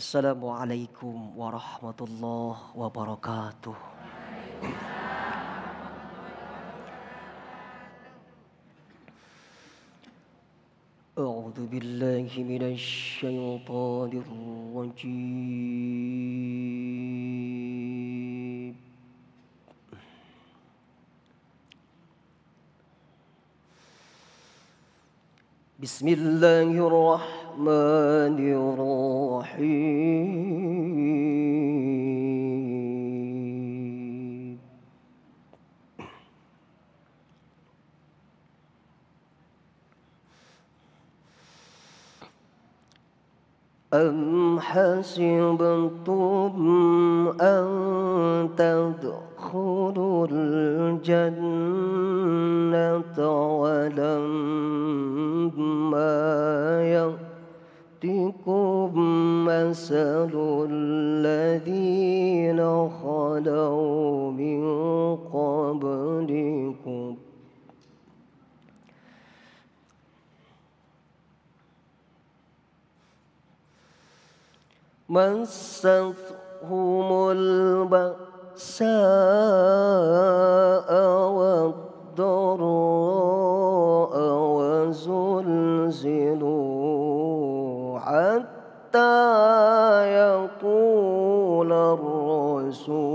Assalamualaikum warahmatullahi wabarakatuh. أعوذ بالله من الشيطان الرجيم. بسم الله الرحمن الرحيم. أم حسبتم أن تدخلوا الجنة ولما يأتكم مثل الذين خلوا من قبلكم مستهم البأساء والضراء وزلزلوا حتى يقول الرسول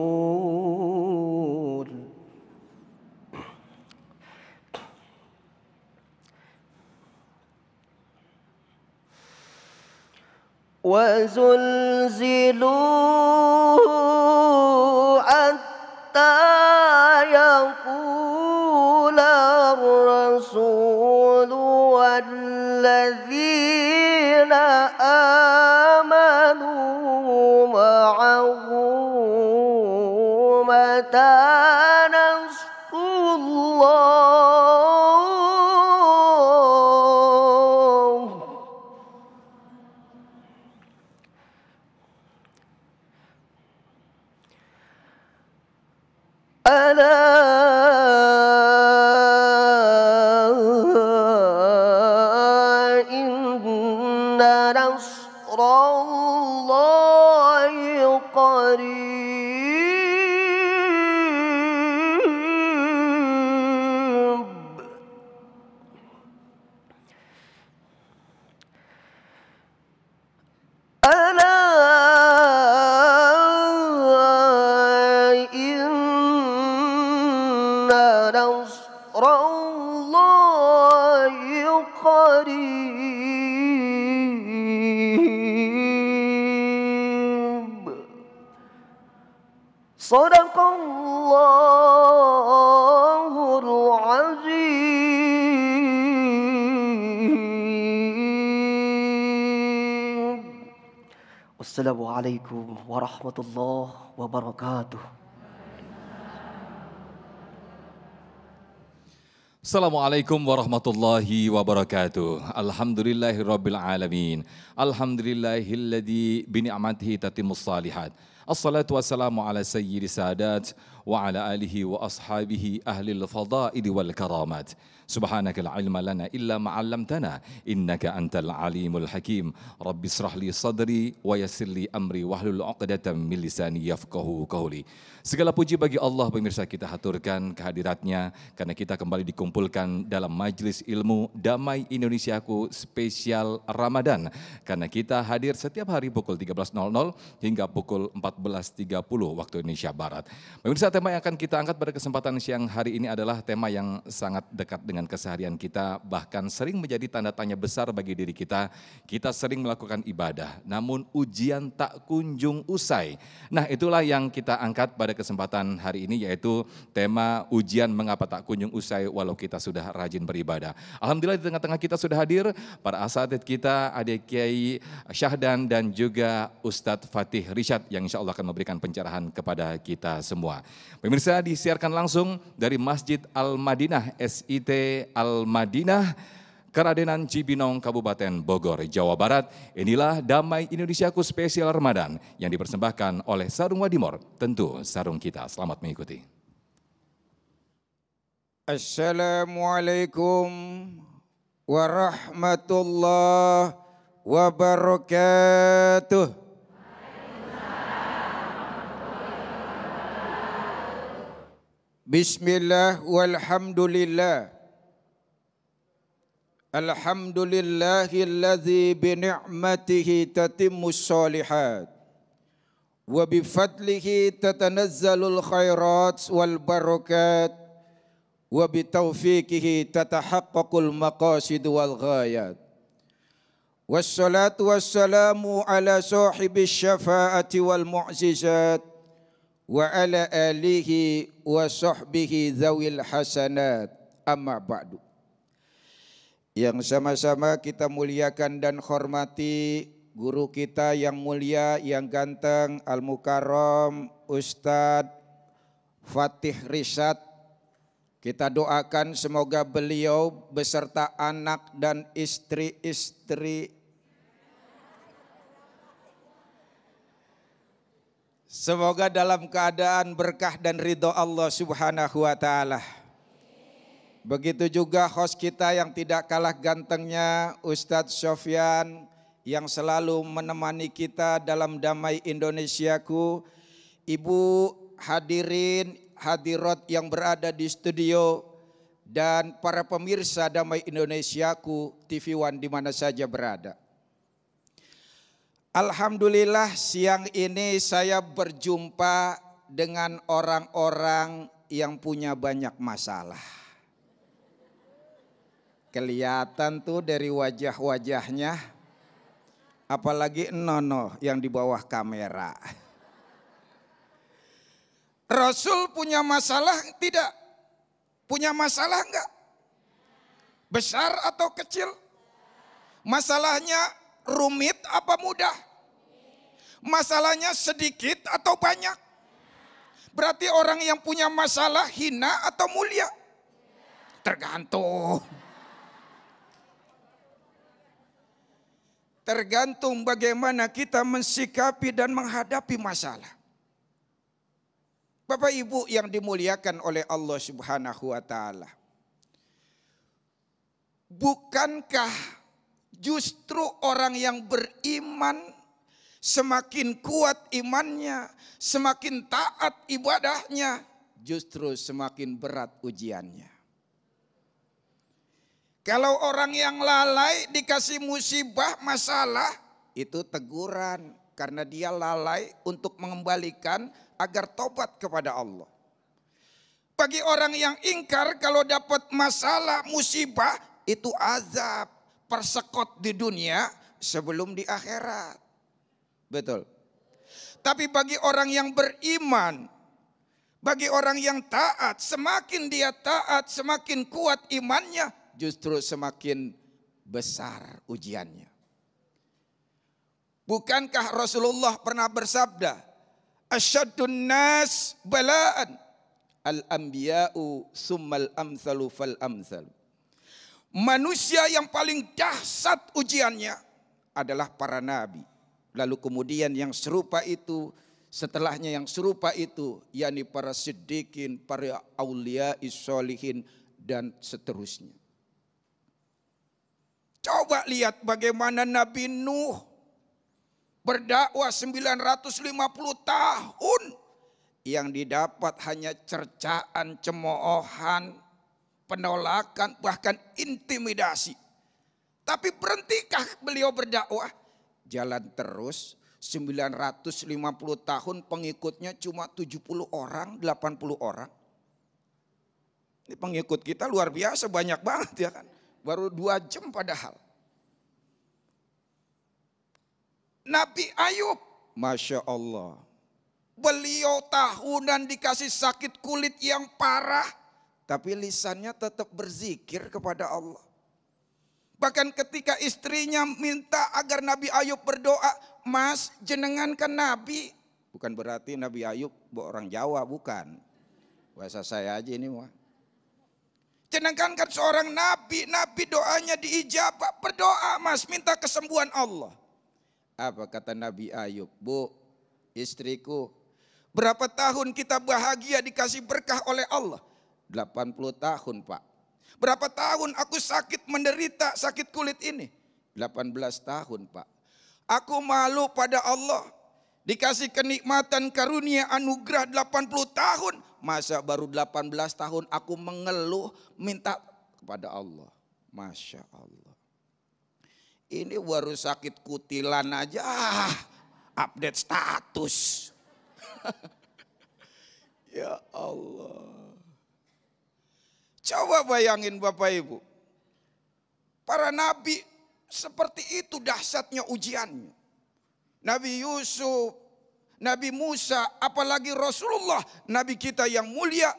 وزلزلوا حتى يقول الرسول والذين آمنوا معه متى نصر الله ألا إن نصر الله قريب ألا نصر الله قريب صدق الله العظيم. Wassalamualaikum warahmatullahi wabarakatuh. Assalamualaikum warahmatullahi wabarakatuh. Alhamdulillahirabbil alamin. Alhamdulillahilladzi bi ni'matihi tatimmus shalihat. Assalatu wassalamu ala sayyidis sadat wa ala alihi wa ashabihi ahlil fadaili wal karamat. Subhanaka la ilma lana illa ma 'allamtana innaka antal alimul hakim. Rabbi israh li sadri wa yassir li amri wahlul 'uqdatam min lisani yafqahu qawli. Segala puji bagi Allah, pemirsa, kita haturkan kehadiratnya karena kita kembali dikumpulkan dalam Majelis Ilmu Damai Indonesiaku spesial Ramadan. Karena kita hadir setiap hari pukul 13.00 hingga pukul 14.30 waktu Indonesia Barat. Pemirsa, tema yang akan kita angkat pada kesempatan siang hari ini adalah tema yang sangat dekat dengan keseharian kita, bahkan sering menjadi tanda tanya besar bagi diri kita. Kita sering melakukan ibadah, namun ujian tak kunjung usai. Nah, itulah yang kita angkat pada kesempatan hari ini, yaitu tema ujian mengapa tak kunjung usai walau kita sudah rajin beribadah. Alhamdulillah di tengah-tengah kita sudah hadir para asatidz kita, Adik Kiai Syahdan dan juga Ustadz Fatih Rishad yang insya Allah akan memberikan pencerahan kepada kita semua. Pemirsa, disiarkan langsung dari Masjid Al-Madinah SIT Al-Madinah, Keradenan Cibinong, Kabupaten Bogor, Jawa Barat. Inilah Damai Indonesiaku spesial Ramadan yang dipersembahkan oleh Sarung Wadimor. Tentu sarung kita. Selamat mengikuti. Assalamualaikum warahmatullahi wabarakatuh. Bismillah walhamdulillah. Alhamdulillahilladzi bi ni'matihi tatimmus shalihat wa bi fadlihi tatanazzalul khairat wal barakat wa bi taufiqihi tatahaqqaqul maqasid wal ghayat. Wassalatu wassalamu ala sahibis syafaati wal mu'jizat wa ala alihi wa sahbihi zawil hasanat, amma ba'du. Yang sama-sama kita muliakan dan hormati guru kita yang mulia, yang ganteng, Al-Mukarram Ustadz Fatih Rishad. Kita doakan semoga beliau beserta anak dan istri-istri semoga dalam keadaan berkah dan ridho Allah Subhanahu wa ta'ala. Begitu juga host kita yang tidak kalah gantengnya, Ustadz Sofyan, yang selalu menemani kita dalam Damai Indonesiaku. Ibu hadirin, hadirat yang berada di studio, dan para pemirsa Damai Indonesiaku TV One di mana saja berada. Alhamdulillah siang ini saya berjumpa dengan orang-orang yang punya banyak masalah. Kelihatan tuh dari wajah-wajahnya, apalagi Nono yang di bawah kamera. Rasul punya masalah tidak? Punya masalah enggak? Besar atau kecil? Masalahnya rumit apa mudah? Masalahnya sedikit atau banyak? Berarti orang yang punya masalah hina atau mulia? Tergantung. Tergantung bagaimana kita mensikapi dan menghadapi masalah. Bapak Ibu yang dimuliakan oleh Allah Subhanahu wa ta'ala. Bukankah justru orang yang beriman semakin kuat imannya, semakin taat ibadahnya, justru semakin berat ujiannya. Kalau orang yang lalai dikasih musibah, masalah, itu teguran karena dia lalai untuk mengembalikan agar tobat kepada Allah. Bagi orang yang ingkar, kalau dapat masalah, musibah, itu azab, persekot di dunia sebelum di akhirat. Betul. Tapi bagi orang yang beriman, bagi orang yang taat, semakin dia taat, semakin kuat imannya, justru semakin besar ujiannya. Bukankah Rasulullah pernah bersabda, asyadun nas bala'an al-anbiya'u summal amsalu fal amsal. Manusia yang paling dahsyat ujiannya adalah para nabi. Lalu kemudian yang serupa itu, setelahnya yang serupa itu, yakni para siddiqin, para aulia sholihin, dan seterusnya. Coba lihat bagaimana Nabi Nuh berdakwah 950 tahun. Yang didapat hanya cercaan, cemoohan, penolakan, bahkan intimidasi. Tapi berentikah beliau berdakwah? Jalan terus, 950 tahun pengikutnya cuma 70 orang, 80 orang. Ini pengikut kita luar biasa, banyak banget ya kan. Baru 2 jam padahal. Nabi Ayub, Masya Allah. Beliau tahunan dikasih sakit kulit yang parah. Tapi lisannya tetap berzikir kepada Allah. Bahkan ketika istrinya minta agar Nabi Ayub berdoa, Mas jenengan kan Nabi. Bukan berarti Nabi Ayub orang Jawa, bukan. Bahasa saya aja ini mah. Jenengan kan seorang nabi, nabi doanya diijabah. Berdoa Mas, minta kesembuhan Allah. Apa kata Nabi Ayub? Bu, istriku, berapa tahun kita bahagia dikasih berkah oleh Allah? 80 tahun Pak. Berapa tahun aku sakit menderita sakit kulit ini? 18 tahun Pak. Aku malu pada Allah. Dikasih kenikmatan karunia anugerah 80 tahun. Masa baru 18 tahun aku mengeluh minta kepada Allah. Masya Allah. Ini baru sakit kutilan aja update status. Ya Allah. Coba bayangin Bapak Ibu. Para nabi seperti itu dahsyatnya ujiannya. Nabi Yusuf, Nabi Musa, apalagi Rasulullah, Nabi kita yang mulia.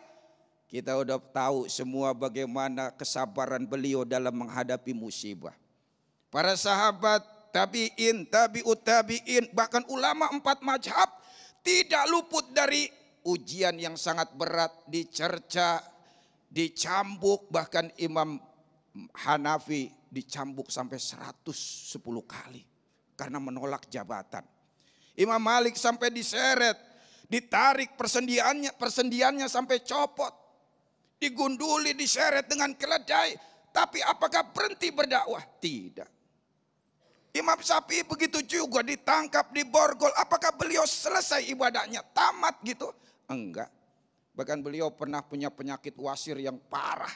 Kita udah tahu semua bagaimana kesabaran beliau dalam menghadapi musibah. Para sahabat, tabi'in, tabi'ut tabi'in, bahkan ulama 4 mazhab tidak luput dari ujian yang sangat berat, dicerca, dicambuk, bahkan Imam Hanafi dicambuk sampai 110 kali. Karena menolak jabatan. Imam Malik sampai diseret, ditarik persendiannya sampai copot. Digunduli, diseret dengan keledai. Tapi apakah berhenti berdakwah? Tidak. Imam Syafi'i begitu juga, ditangkap, diborgol. Apakah beliau selesai ibadahnya? Tamat gitu? Enggak. Bahkan beliau pernah punya penyakit wasir yang parah.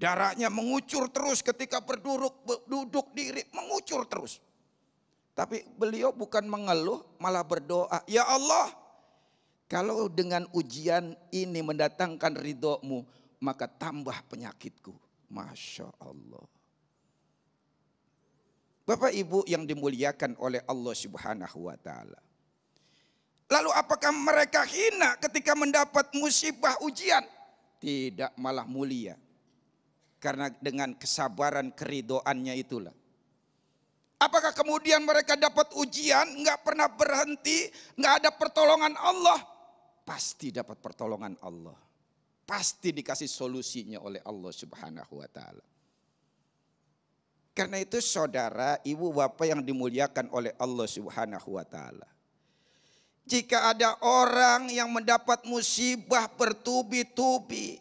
Darahnya mengucur terus ketika duduk diri, mengucur terus. Tapi beliau bukan mengeluh, malah berdoa. Ya Allah, kalau dengan ujian ini mendatangkan ridho-Mu, maka tambah penyakitku. Masya Allah. Bapak Ibu yang dimuliakan oleh Allah Subhanahu wa Ta'ala. Lalu apakah mereka hina ketika mendapat musibah ujian? Tidak, malah mulia. Karena dengan kesabaran keridhoannya itulah. Apakah kemudian mereka dapat ujian, nggak pernah berhenti, nggak ada pertolongan Allah? Pasti dapat pertolongan Allah. Pasti dikasih solusinya oleh Allah Subhanahu wa Ta'ala. Karena itu saudara, ibu bapak yang dimuliakan oleh Allah Subhanahu wa Ta'ala. Jika ada orang yang mendapat musibah bertubi-tubi,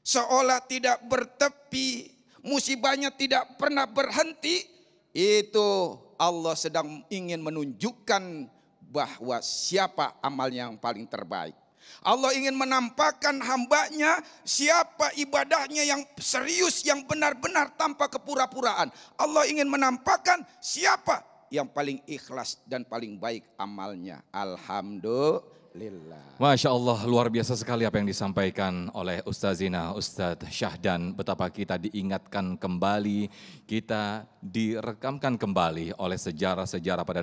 seolah tidak bertepi, musibahnya tidak pernah berhenti, itu Allah sedang ingin menunjukkan bahwa siapa amal yang paling terbaik. Allah ingin menampakkan hambanya siapa ibadahnya yang serius, yang benar-benar tanpa kepura-puraan. Allah ingin menampakkan siapa yang paling ikhlas dan paling baik amalnya. Alhamdulillah. Masya Allah, luar biasa sekali apa yang disampaikan oleh Ustazina, Ustadz Syahdan. Betapa kita diingatkan kembali, kita direkamkan kembali oleh sejarah-sejarah pada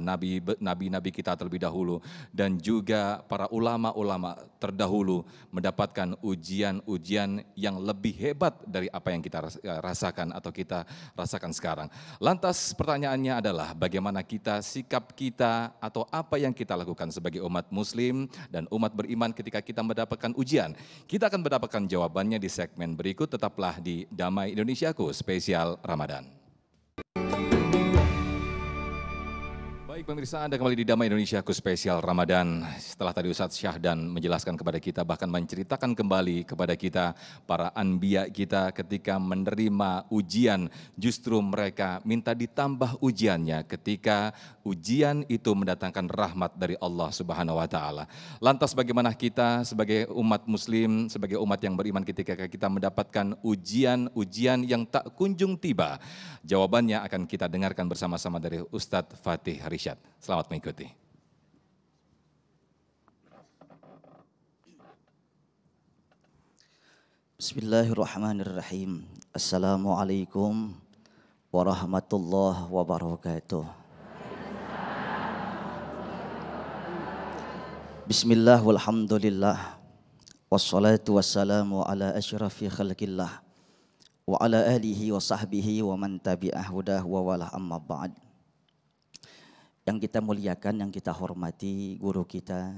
nabi-nabi kita terlebih dahulu. Dan juga para ulama-ulama terdahulu mendapatkan ujian-ujian yang lebih hebat dari apa yang kita rasakan atau kita rasakan sekarang. Lantas pertanyaannya adalah bagaimana sikap kita atau apa yang kita lakukan sebagai umat muslim dan umat beriman ketika kita mendapatkan ujian. Kita akan mendapatkan jawabannya di segmen berikut. Tetaplah di Damai Indonesiaku spesial Ramadan. Baik pemirsa, Anda kembali di Damai Indonesiaku spesial Ramadan. Setelah tadi Ustadz Syahdan menjelaskan kepada kita, bahkan menceritakan kembali kepada kita, para anbiya kita ketika menerima ujian, justru mereka minta ditambah ujiannya ketika ujian itu mendatangkan rahmat dari Allah Subhanahu wa Ta'ala. Lantas bagaimana kita sebagai umat muslim, sebagai umat yang beriman ketika kita mendapatkan ujian-ujian yang tak kunjung tiba? Jawabannya akan kita dengarkan bersama-sama dari Ustadz Fatih Rishad. Selamat mengikuti. Bismillahirrahmanirrahim. Assalamualaikum warahmatullahi wabarakatuh. Bismillah walhamdulillah. Wassalatu wassalamu ala asyrafi khalqillah. Wa ala alihi wa sahbihi wa man tabi'ah hudah wa wala amma ba'd. Yang kita muliakan, yang kita hormati, guru kita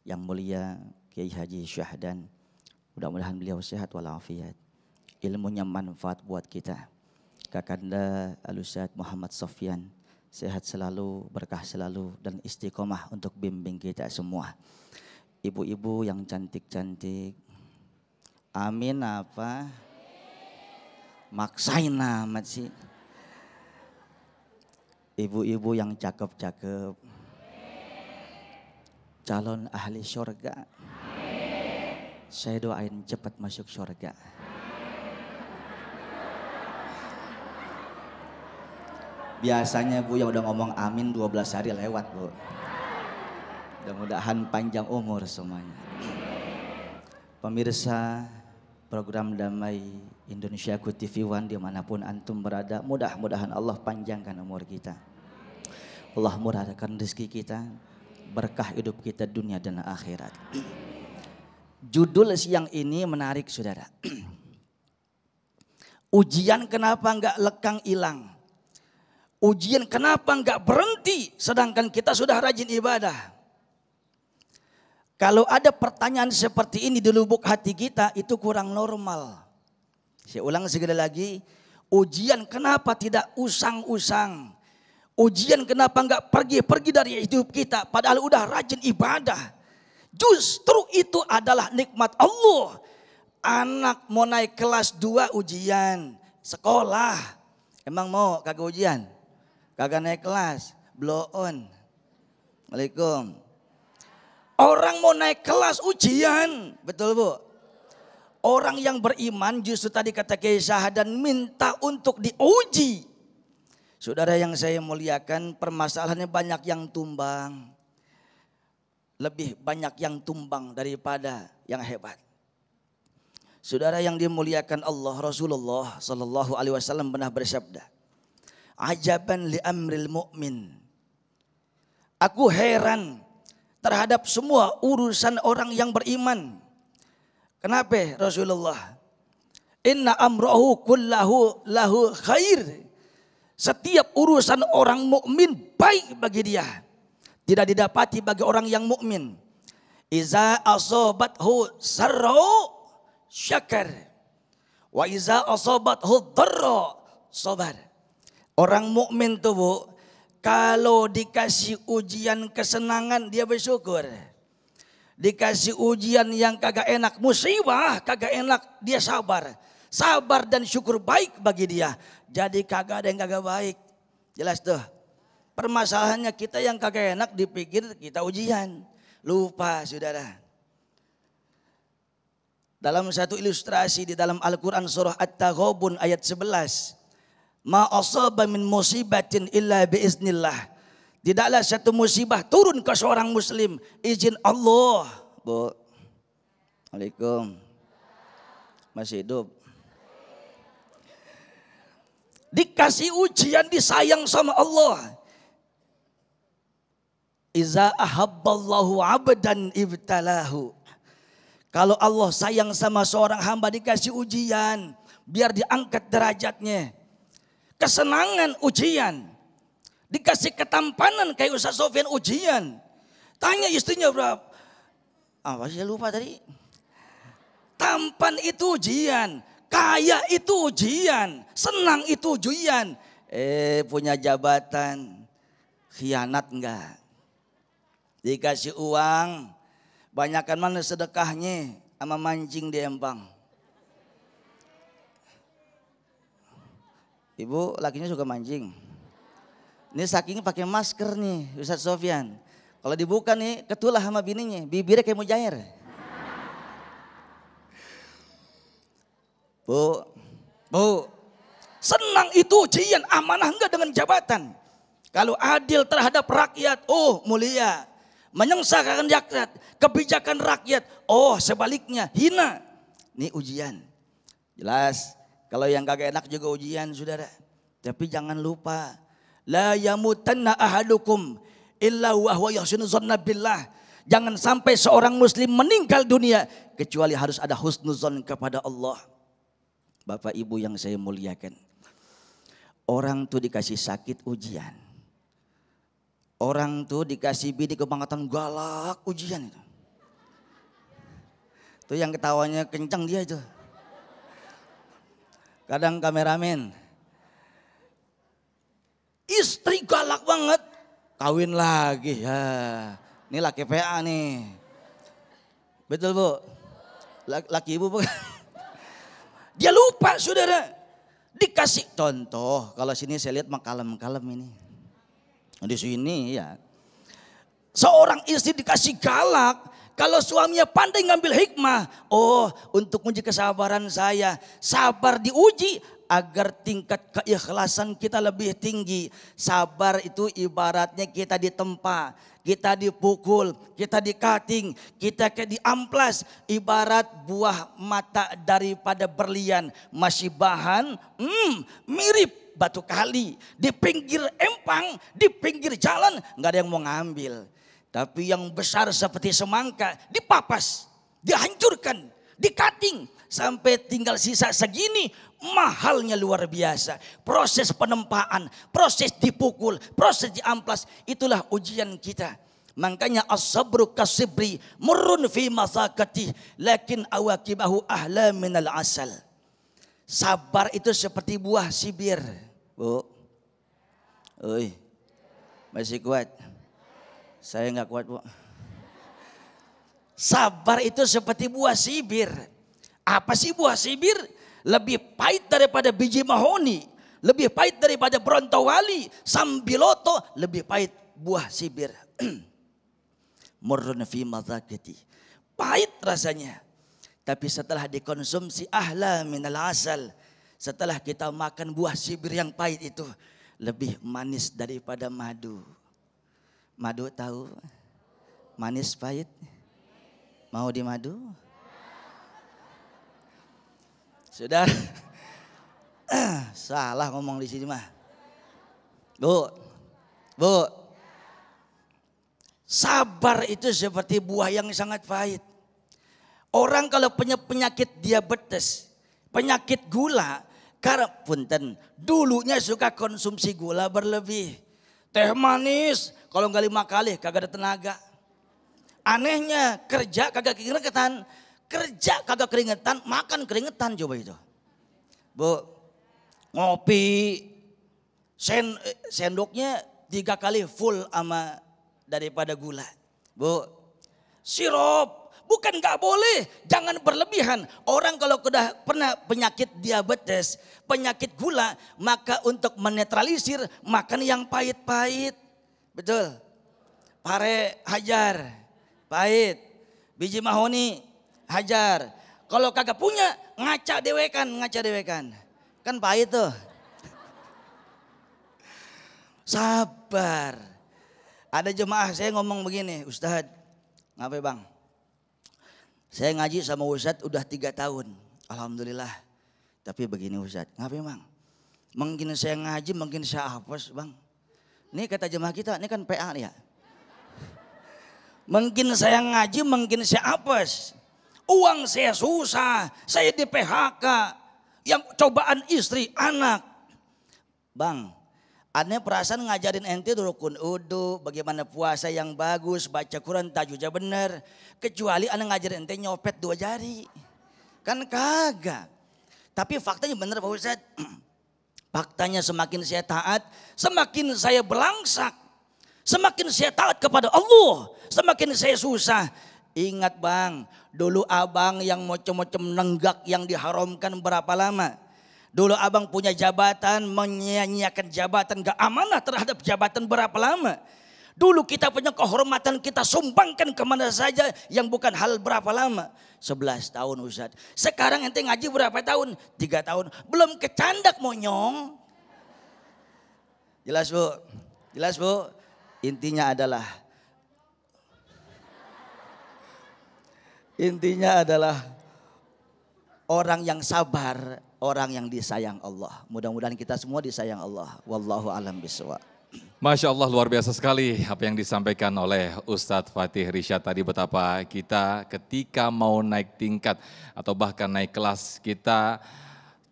yang mulia Kiai Haji Syahdan. Mudah-mudahan beliau sehat walafiat. Ilmunya manfaat buat kita. Kakanda Al-Ustadz Muhammad Sofyan sehat selalu, berkah selalu dan istiqomah untuk bimbing kita semua. Ibu-ibu yang cantik-cantik. Amin apa? Maksain amat sih. Ibu-ibu yang cakep-cakep. calon ahli surga. Saya doain cepat masuk surga. Biasanya Bu yang udah ngomong amin 12 hari lewat Bu. Mudah-mudahan panjang umur semuanya. Pemirsa program Damai Indonesiaku TV One dimanapun antum berada, mudah-mudahan Allah panjangkan umur kita. Allah murahkan rezeki kita, berkah hidup kita dunia dan akhirat. Judul siang ini menarik saudara. Ujian kenapa enggak lekang hilang? Ujian kenapa enggak berhenti sedangkan kita sudah rajin ibadah? Kalau ada pertanyaan seperti ini di lubuk hati kita itu kurang normal. Saya ulang sekali lagi, ujian kenapa tidak usang-usang? Ujian kenapa enggak pergi-pergi dari hidup kita padahal udah rajin ibadah? Justru itu adalah nikmat Allah. Anak mau naik kelas 2 ujian, sekolah. Emang mau kagak ujian? Kagak naik kelas, blow on. Waalaikumsalam. Orang mau naik kelas ujian, betul Bu? Orang yang beriman justru tadi kata Kiai Syahadan minta untuk diuji. Saudara yang saya muliakan, permasalahannya banyak yang tumbang. Lebih banyak yang tumbang daripada yang hebat. Saudara yang dimuliakan Allah, Rasulullah sallallahu alaihi wasallam pernah bersabda, "Ajaban li amril mu'min." Aku heran terhadap semua urusan orang yang beriman. Kenapa Rasulullah? Inna amrahu kullahu lahu khair. Setiap urusan orang mukmin baik bagi dia. Tidak didapati bagi orang yang mukmin. Iza asobathu sarra syakar. Wa iza asobathu dharra sabar. Orang mukmin tuh Bu, kalau dikasih ujian kesenangan dia bersyukur. Dikasih ujian yang kagak enak, musibah kagak enak, dia sabar. Sabar dan syukur baik bagi dia. Jadi kagak ada yang kagak baik. Jelas tuh. Permasalahannya kita yang kagak enak dipikir kita ujian. Lupa saudara. Dalam satu ilustrasi di dalam Al-Quran surah At-Taghabun ayat 11. Ma asaba min musibatin illa biiznillah. Tidaklah satu musibah turun ke seorang muslim, izin Allah. Bu. Waalaikumsalam. Masih hidup. Dikasih ujian, disayang sama Allah. Iza ahabballahu abdan ibtalahu. Kalau Allah sayang sama seorang hamba dikasih ujian, biar diangkat derajatnya. Kesenangan ujian. Dikasih ketampanan kayak Ustaz Sofyan ujian. Tanya istrinya berapa? Apa sih lupa tadi? Tampan itu ujian. Kaya itu ujian. Senang itu ujian. Punya jabatan. Khianat enggak? Dikasih uang. Banyakan mana sedekahnya sama mancing di empang. Ibu lakinya suka mancing. Ini saking pakai masker nih Ustaz Sofyan. Kalau dibuka nih ketulah sama bininya. Bibirnya kayak mujair. Bu. Senang itu ujian, amanah enggak dengan jabatan. Kalau adil terhadap rakyat, oh mulia. Menyengsarakan rakyat, kebijakan rakyat, oh sebaliknya hina. Ini ujian. Jelas, kalau yang kagak enak juga ujian saudara. Tapi jangan lupa, la yamutanna ahadukum illa wa huwa yahsinu dzanna billah. Jangan sampai seorang muslim meninggal dunia kecuali harus ada husnuzon kepada Allah. Bapak Ibu yang saya muliakan. Orang tuh dikasih sakit ujian. Orang tuh dikasih bini kebangkatan galak ujian itu. Tuh yang ketawanya kencang dia itu. Kadang kameramen. Istri galak banget. Kawin lagi ya. Ini laki PA nih. Betul Bu? Laki ibu bukan? Dia lupa saudara. Dikasih contoh. Kalau sini saya lihat mah kalem-kalem ini. Di sini ya. Seorang istri dikasih galak, kalau suaminya pandai ngambil hikmah, oh untuk uji kesabaran saya, sabar diuji agar tingkat keikhlasan kita lebih tinggi. Sabar itu ibaratnya kita ditempa, kita dipukul, kita dikating, kita diamplas. Ibarat buah mata daripada berlian, masih bahan, mirip batu kali. Di pinggir empang, di pinggir jalan, nggak ada yang mau ngambil. Tapi yang besar seperti semangka dipapas, dihancurkan, dikating sampai tinggal sisa segini, mahalnya luar biasa. Proses penempaan, proses dipukul, proses diamplas, itulah ujian kita. Makanya as-sabru kasibri murrun fi masakati lakin awakibahu ahla minal asal. Sabar itu seperti buah sibir. Bu, oi, masih kuat? Saya nggak kuat, Bu. Sabar itu seperti buah sibir. Apa sih buah sibir? Lebih pahit daripada biji mahoni, lebih pahit daripada brontowali, sambiloto, lebih pahit buah sibir. Murrun fi madzaqati. Pahit rasanya. Tapi setelah dikonsumsi ahla minal asal, setelah kita makan buah sibir yang pahit itu, lebih manis daripada madu. Madu tahu? Manis pahit. Mau di madu? Sudah. Salah ngomong di sini mah. Bu. Sabar itu seperti buah yang sangat pahit. Orang kalau punya penyakit diabetes, penyakit gula, karena punten, dulunya suka konsumsi gula berlebih. Teh manis, kalau nggak 5 kali kagak ada tenaga. Anehnya kerja kagak keringetan, kerja kagak keringetan, makan keringetan, coba itu. Bu, ngopi, sendoknya 3 kali full sama daripada gula. Bu, sirup, bukan nggak boleh, jangan berlebihan. Orang kalau sudah pernah penyakit diabetes, penyakit gula, maka untuk menetralisir makan yang pahit-pahit. Betul. Pare hajar, pahit. Biji mahoni hajar. Kalau kagak punya, ngaca dewekan. Kan pahit tuh. Sabar. Ada jemaah saya ngomong begini, Ustadz, ngapain bang? Saya ngaji sama Ustadz udah 3 tahun, alhamdulillah. Tapi begini Ustadz, ngapain bang? Mungkin saya ngaji, mungkin saya hafaz bang. Ini kata jemaah kita, ini kan PA nih ya. Mungkin saya ngaji, mungkin saya hafaz. Uang saya susah, saya di PHK. Yang cobaan istri, anak. Bang, aneh perasaan ngajarin ente rukun udu, bagaimana puasa yang bagus, baca Quran tajwidnya bener. Kecuali aneh ngajarin ente nyopet 2 jari. Kan kagak. Tapi faktanya bener Pak Ustadz. Faktanya semakin saya taat, semakin saya belangsak. Semakin saya taat kepada Allah, semakin saya susah. Ingat bang, dulu abang yang mocem-mocem nenggak yang diharamkan berapa lama? Dulu abang punya jabatan, menyia-nyiakan jabatan, gak amanah terhadap jabatan berapa lama? Dulu kita punya kehormatan, kita sumbangkan kemana saja yang bukan hal berapa lama? 11 tahun Ustaz. Sekarang ente ngaji berapa tahun? 3 tahun. Belum kecandak monyong. Jelas bu? Jelas bu? Intinya adalah orang yang sabar, orang yang disayang Allah. Mudah-mudahan kita semua disayang Allah. Wallahu a'lam bishawab. Masya Allah, luar biasa sekali apa yang disampaikan oleh Ustadz Fatih Irsyad tadi, betapa kita ketika mau naik tingkat atau bahkan naik kelas, kita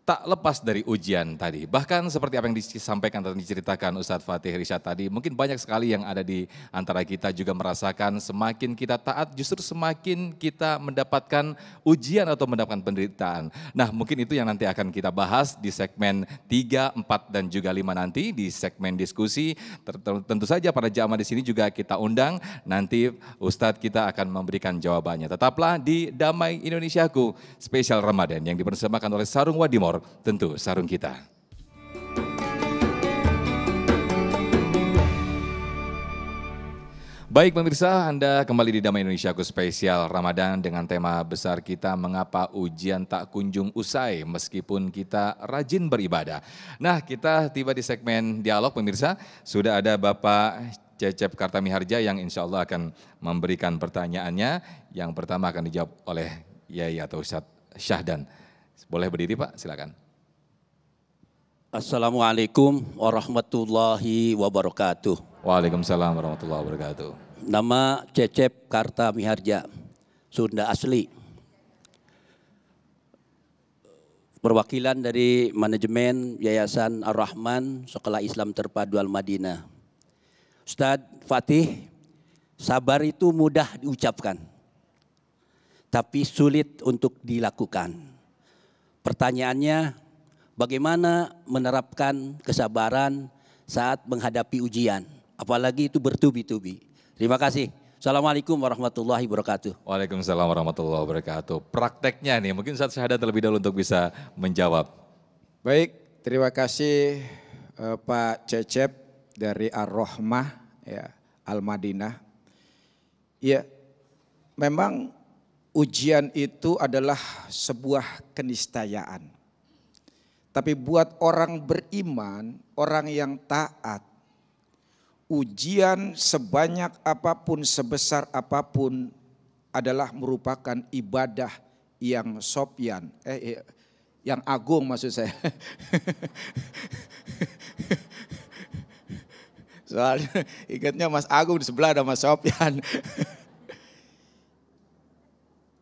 tak lepas dari ujian tadi. Bahkan seperti apa yang disampaikan dan diceritakan Ustadz Fatih Irsyad tadi, mungkin banyak sekali yang ada di antara kita juga merasakan semakin kita taat justru semakin kita mendapatkan ujian atau mendapatkan penderitaan. Nah mungkin itu yang nanti akan kita bahas di segmen 3, 4 dan juga 5 nanti di segmen diskusi. Tentu saja para jamaah di sini juga kita undang, nanti Ustadz kita akan memberikan jawabannya. Tetaplah di Damai Indonesiaku spesial Ramadan yang dipersembahkan oleh Sarung Wadimor. Tentu sarung kita. Baik pemirsa, Anda kembali di Damai Indonesiaku spesial Ramadan dengan tema besar kita, mengapa ujian tak kunjung usai meskipun kita rajin beribadah. Nah, kita tiba di segmen dialog pemirsa, sudah ada Bapak Cecep Kartamiharja yang insya Allah akan memberikan pertanyaannya. Yang pertama akan dijawab oleh Yai atau Ustadz Syahdan. Boleh berdiri Pak, silakan. Assalamualaikum warahmatullahi wabarakatuh. Waalaikumsalam warahmatullahi wabarakatuh. Nama Cecep Kartamiharja, Sunda asli. Perwakilan dari manajemen Yayasan Ar-Rahman Sekolah Islam Terpadu Al-Madinah. Ustadz Fatih, sabar itu mudah diucapkan, tapi sulit untuk dilakukan. Pertanyaannya, bagaimana menerapkan kesabaran saat menghadapi ujian, apalagi itu bertubi-tubi. Terima kasih. Assalamualaikum warahmatullahi wabarakatuh. Waalaikumsalam warahmatullahi wabarakatuh. Prakteknya nih, mungkin Ustadz Syahdan terlebih dahulu untuk bisa menjawab. Baik, terima kasih Pak Cecep dari Ar-Rahmah ya, Al-Madinah. Ya, memang ujian itu adalah sebuah keniscayaan. Tapi buat orang beriman, orang yang taat, ujian sebanyak apapun, sebesar apapun adalah merupakan ibadah yang sopyan, yang agung maksud saya. Soalnya ingatnya Mas Agung di sebelah ada Mas Sopyan.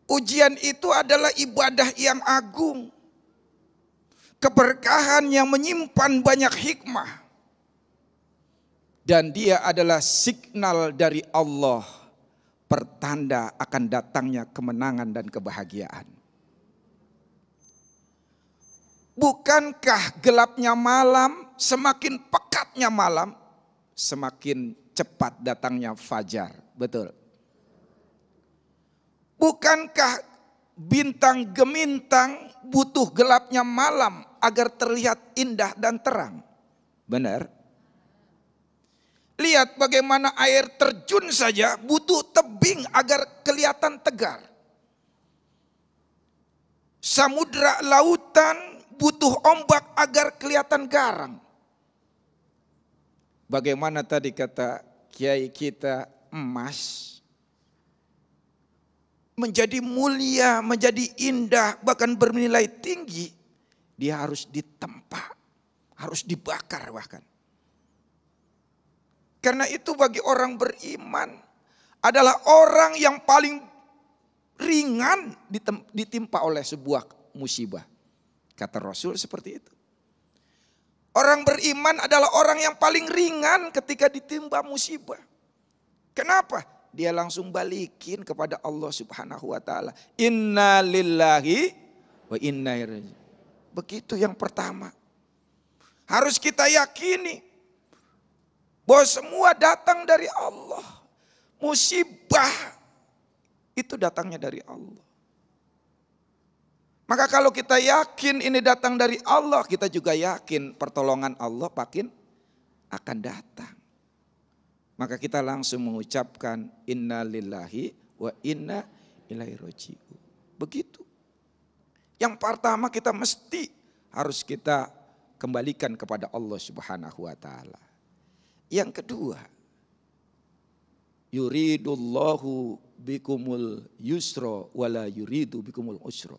Ujian itu adalah ibadah yang agung. Keberkahan yang menyimpan banyak hikmah. Dan dia adalah signal dari Allah, pertanda akan datangnya kemenangan dan kebahagiaan. Bukankah gelapnya malam, semakin pekatnya malam, semakin cepat datangnya fajar, betul? Bukankah bintang gemintang butuh gelapnya malam agar terlihat indah dan terang? Benar? Lihat bagaimana air terjun saja butuh tebing agar kelihatan tegar. Samudra lautan butuh ombak agar kelihatan garang. Bagaimana tadi kata kiai kita, emas menjadi mulia, menjadi indah, bahkan bernilai tinggi, dia harus ditempa, harus dibakar bahkan. Karena itu bagi orang beriman adalah orang yang paling ringan ditimpa oleh sebuah musibah. Kata Rasul seperti itu. Orang beriman adalah orang yang paling ringan ketika ditimpa musibah. Kenapa? Dia langsung balikin kepada Allah Subhanahu wa taala. Inna lillahi wa inna ilaihi raji'un. Begitu yang pertama. Harus kita yakini bahwa semua datang dari Allah. Musibah itu datangnya dari Allah. Maka kalau kita yakin ini datang dari Allah, kita juga yakin pertolongan Allah makin akan datang. Maka kita langsung mengucapkan inna lillahi wa inna ilaihi raji'un. Begitu. Yang pertama kita mesti harus kita kembalikan kepada Allah Subhanahu wa taala. Yang kedua, yuridullahu bikumul yusra wala yuridu bikumul usra.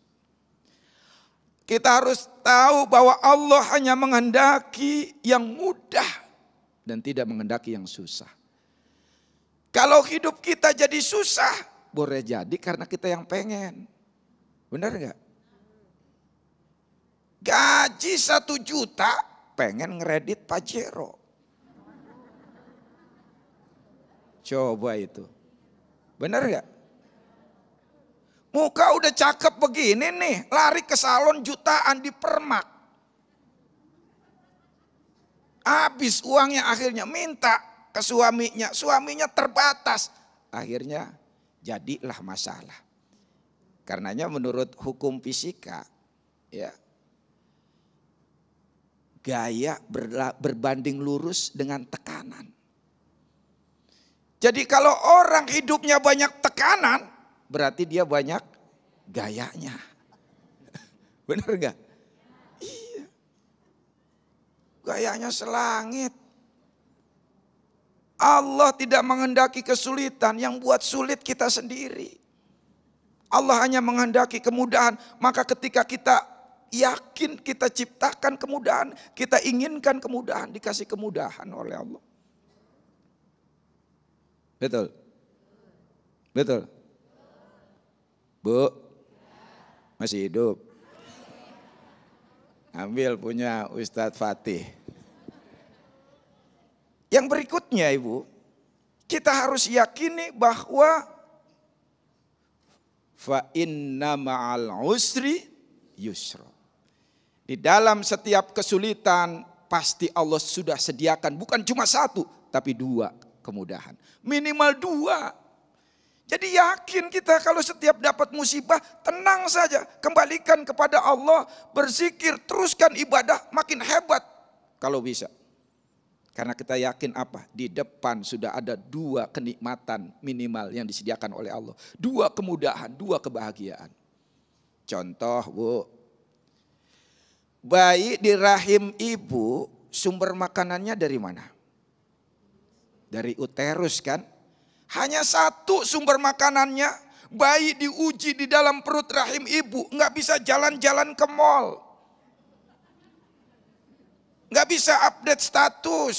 Kita harus tahu bahwa Allah hanya menghendaki yang mudah dan tidak menghendaki yang susah. Kalau hidup kita jadi susah, boleh jadi karena kita yang pengen. Benar enggak? Gaji 1 juta pengen ngeredit Pajero. Coba itu. Benar gak? Muka udah cakep begini nih, lari ke salon jutaan di Permak. Habis uangnya, akhirnya minta ke suaminya. Suaminya terbatas. Akhirnya jadilah masalah. Karenanya menurut hukum fisika, ya, gaya berbanding lurus dengan tekanan. Jadi kalau orang hidupnya banyak tekanan, berarti dia banyak gayanya. Benar gak? Iya. Gayanya selangit. Allah tidak menghendaki kesulitan, yang buat sulit kita sendiri. Allah hanya menghendaki kemudahan. Maka ketika kita yakin kita ciptakan kemudahan, kita inginkan kemudahan, dikasih kemudahan oleh Allah. Betul? Betul? Bu, masih hidup? Ambil punya Ustadz Fatih. Yang berikutnya Ibu, kita harus yakini bahwa fa inna ma'al usri yusra. Di dalam setiap kesulitan pasti Allah sudah sediakan bukan cuma satu tapi dua kemudahan. Minimal dua. Jadi yakin kita kalau setiap dapat musibah tenang saja. Kembalikan kepada Allah, berzikir, teruskan ibadah makin hebat kalau bisa. Karena kita yakin apa? Di depan sudah ada dua kenikmatan minimal yang disediakan oleh Allah. Dua kemudahan, dua kebahagiaan. Contoh Bu, bayi di rahim ibu sumber makanannya dari mana? Dari uterus kan? Hanya satu sumber makanannya, bayi diuji di dalam perut rahim ibu. Nggak bisa jalan-jalan ke mall. Nggak bisa update status.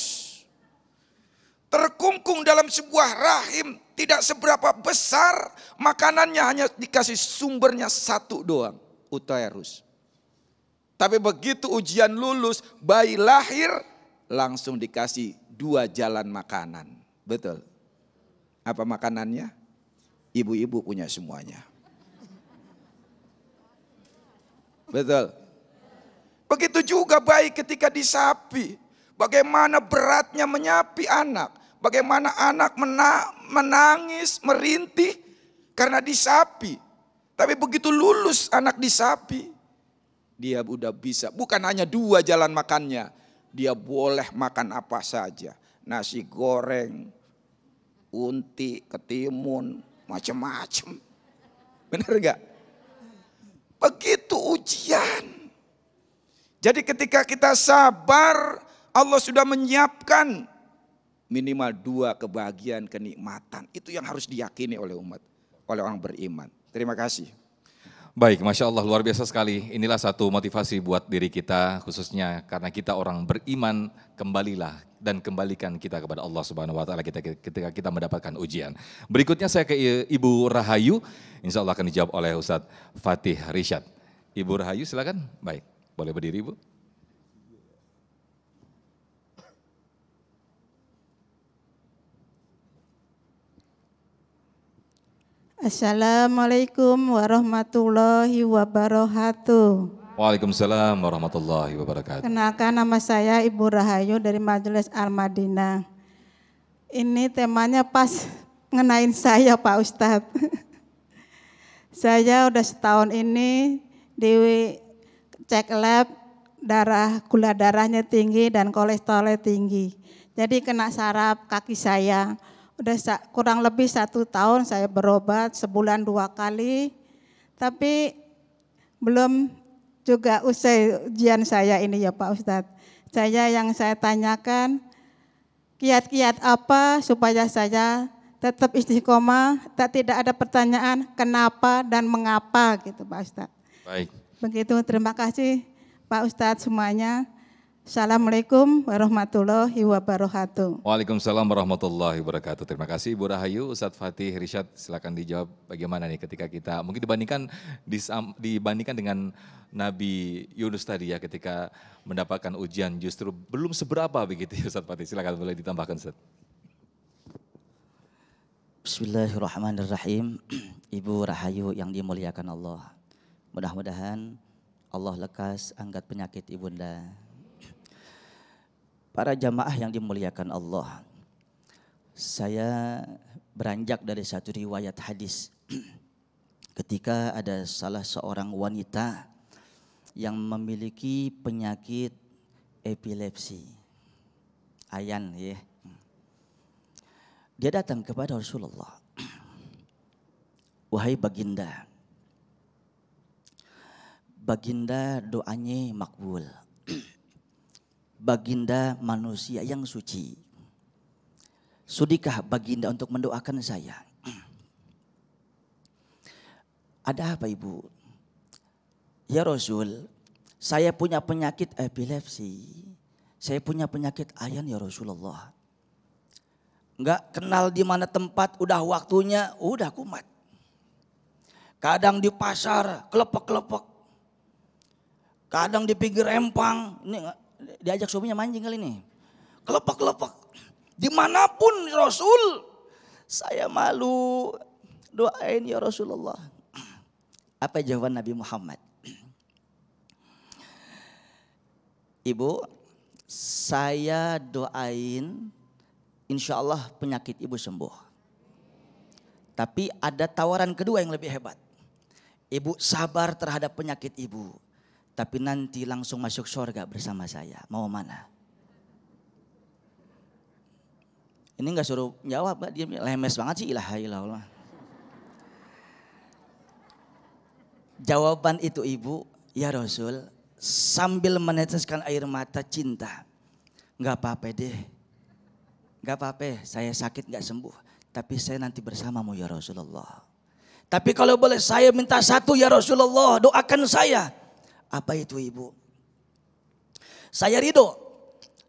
Terkungkung dalam sebuah rahim, tidak seberapa besar, makanannya hanya dikasih sumbernya satu doang, uterus. Tapi begitu ujian lulus, bayi lahir, langsung dikasih dua jalan makanan. Betul? Apa makanannya? Ibu-ibu punya semuanya. Betul? Begitu juga bayi ketika disapi. Bagaimana beratnya menyapi anak. Bagaimana anak menangis, merintih karena disapi. Tapi begitu lulus anak disapi, dia udah bisa. Bukan hanya dua jalan makannya. Dia boleh makan apa saja. Nasi goreng, unti, ketimun, macam-macam. Benar gak? Begitu ujian. Jadi ketika kita sabar, Allah sudah menyiapkan minimal dua kebahagiaan, kenikmatan. Itu yang harus diyakini oleh umat, oleh orang beriman. Terima kasih. Baik, Masya Allah luar biasa sekali. Inilah satu motivasi buat diri kita, khususnya karena kita orang beriman, kembalilah dan kembalikan kita kepada Allah Subhanahu Wa Taala ketika kita mendapatkan ujian. Berikutnya saya ke Ibu Rahayu, insya Allah akan dijawab oleh Ustadz Fatih Rishad. Ibu Rahayu silakan. Baik, boleh berdiri Ibu. Assalamualaikum warahmatullahi wabarakatuh. Waalaikumsalam warahmatullahi wabarakatuh. Kenalkan, nama saya Ibu Rahayu dari Majelis Al-Madinah. Ini temanya pas ngenain saya Pak Ustadz. Saya udah setahun ini di cek lab, gula darahnya tinggi dan kolesterolnya tinggi. Jadi kena saraf kaki saya. Udah kurang lebih 1 tahun saya berobat, sebulan 2 kali. Tapi belum juga usai ujian saya ini ya Pak Ustadz. Yang saya tanyakan, kiat-kiat apa supaya saya tetap istiqomah, tidak ada pertanyaan kenapa dan mengapa gitu Pak Ustadz. Baik. Begitu, terima kasih Pak Ustadz semuanya. Assalamualaikum warahmatullahi wabarakatuh. Waalaikumsalam warahmatullahi wabarakatuh. Terima kasih Ibu Rahayu. Ustadz Fatih Rishad, silakan dijawab bagaimana nih ketika kita mungkin dibandingkan dengan Nabi Yunus tadi ya, ketika mendapatkan ujian justru belum seberapa begitu ya Ustadz Fatih. Silakan boleh ditambahkan Ustadz. Bismillahirrahmanirrahim. Ibu Rahayu yang dimuliakan Allah. Mudah-mudahan Allah lekas angkat penyakit ibunda. Para jamaah yang dimuliakan Allah, saya beranjak dari satu riwayat hadis ketika ada salah seorang wanita yang memiliki penyakit epilepsi, ayan ya. Dia datang kepada Rasulullah. Wahai baginda, baginda doanya makbul. Baginda manusia yang suci. Sudikah baginda untuk mendoakan saya? Ada apa ibu? Ya Rasul, saya punya penyakit epilepsi. Saya punya penyakit ayan ya Rasulullah. Enggak kenal di mana tempat, udah waktunya, udah kumat. Kadang di pasar, kelepek-kelepek. Kadang di pinggir empang, ini diajak suaminya mancing kali ini. Kelepek-kelepek. Dimanapun Rasul, saya malu. Doain ya Rasulullah. Apa jawaban Nabi Muhammad? Ibu, saya doain insya Allah penyakit ibu sembuh. Tapi ada tawaran kedua yang lebih hebat. Ibu sabar terhadap penyakit ibu. Tapi nanti langsung masuk surga bersama saya. Mau mana? Ini gak suruh jawab, dia lemes banget sih, ilaha illallah. Jawaban itu ibu, ya Rasul, sambil meneteskan air mata cinta. Gak apa-apa deh. Gak apa-apa, saya sakit gak sembuh. Tapi saya nanti bersamamu ya Rasulullah. Tapi kalau boleh saya minta satu ya Rasulullah, doakan saya. Apa itu ibu? Saya ridho,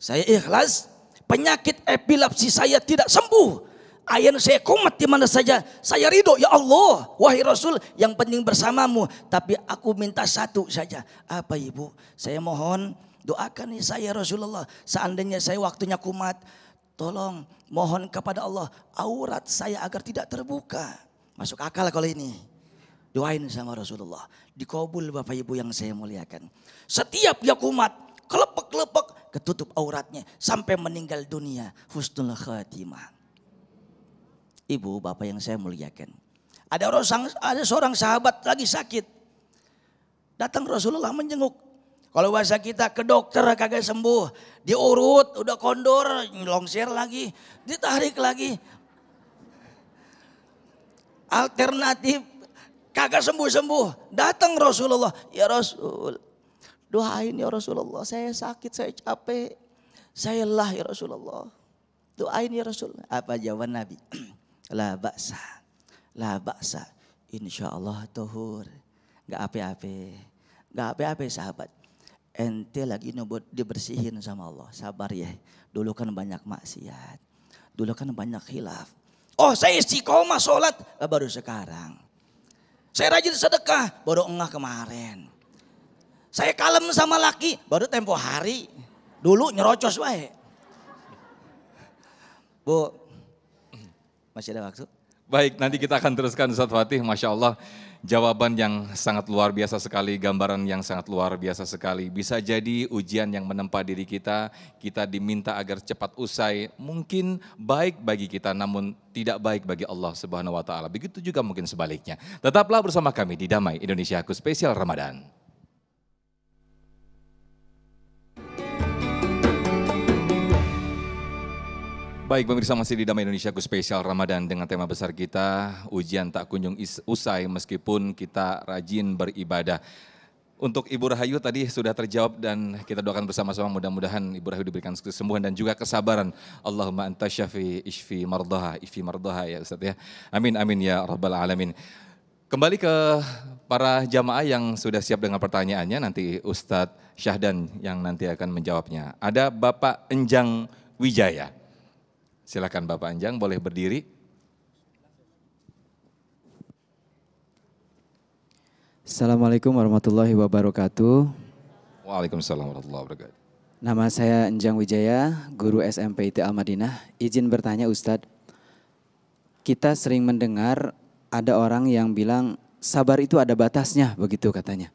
saya ikhlas, penyakit epilepsi saya tidak sembuh. Ayan saya kumat di mana saja, saya ridho ya Allah. Wahai Rasul, yang penting bersamamu. Tapi aku minta satu saja. Apa ibu? Saya mohon doakan saya Rasulullah. Seandainya saya waktunya kumat, tolong mohon kepada Allah aurat saya agar tidak terbuka. Masuk akal kalau ini. Doain sama Rasulullah. Dikabul Bapak Ibu yang saya muliakan. Setiap dia kumat, kelepek-kelepek, ketutup auratnya. Sampai meninggal dunia. Husnul khatimah. Ibu Bapak yang saya muliakan. Ada seorang sahabat lagi sakit. Datang Rasulullah menjenguk. Kalau bahasa kita ke dokter kagak sembuh. Diurut, udah kondor, nyelongser lagi. Ditarik lagi. Alternatif kagak sembuh-sembuh. Datang Rasulullah. Ya Rasul, doain ya Rasulullah. Saya sakit, saya capek. Saya lelah ya Rasulullah. Doain ya Rasul. Apa jawaban Nabi? La ba'sa. La ba'sa. Insya Allah tuhur. Gak apa-apa. Gak apa-apa sahabat. Ente lagi nubut dibersihin sama Allah. Sabar ya. Dulu kan banyak maksiat. Dulu kan banyak khilaf. Oh saya istiqomah sholat, baru sekarang. Saya rajin sedekah, baru engah kemarin. Saya kalem sama laki, baru tempo hari. Dulu nyerocos wae. Bu, masih ada waktu? Baik, nanti kita akan teruskan Ustaz Fatih. Masya Allah, jawaban yang sangat luar biasa sekali, gambaran yang sangat luar biasa sekali. Bisa jadi ujian yang menempa diri kita diminta agar cepat usai. Mungkin baik bagi kita, namun tidak baik bagi Allah Subhanahu wa Ta'ala. Begitu juga mungkin sebaliknya. Tetaplah bersama kami di Damai Indonesiaku Spesial Ramadan. Baik pemirsa, masih di Damai Indonesiaku Spesial Ramadan dengan tema besar kita, ujian tak kunjung usai meskipun kita rajin beribadah. Untuk Ibu Rahayu tadi sudah terjawab dan kita doakan bersama-sama mudah-mudahan Ibu Rahayu diberikan kesembuhan dan juga kesabaran. Allahumma anta syafi ishfi mardaha ya Ustaz ya. Amin amin ya rabbal alamin. Kembali ke para jamaah yang sudah siap dengan pertanyaannya, nanti Ustadz Syahdan yang nanti akan menjawabnya. Ada Bapak Enjang Wijaya. Silakan Bapak Anjang, boleh berdiri. Assalamualaikum warahmatullahi wabarakatuh. Waalaikumsalam warahmatullahi wabarakatuh. Nama saya Enjang Wijaya, guru SMP IT Al-Madinah. Izin bertanya Ustadz, kita sering mendengar ada orang yang bilang sabar itu ada batasnya, begitu katanya.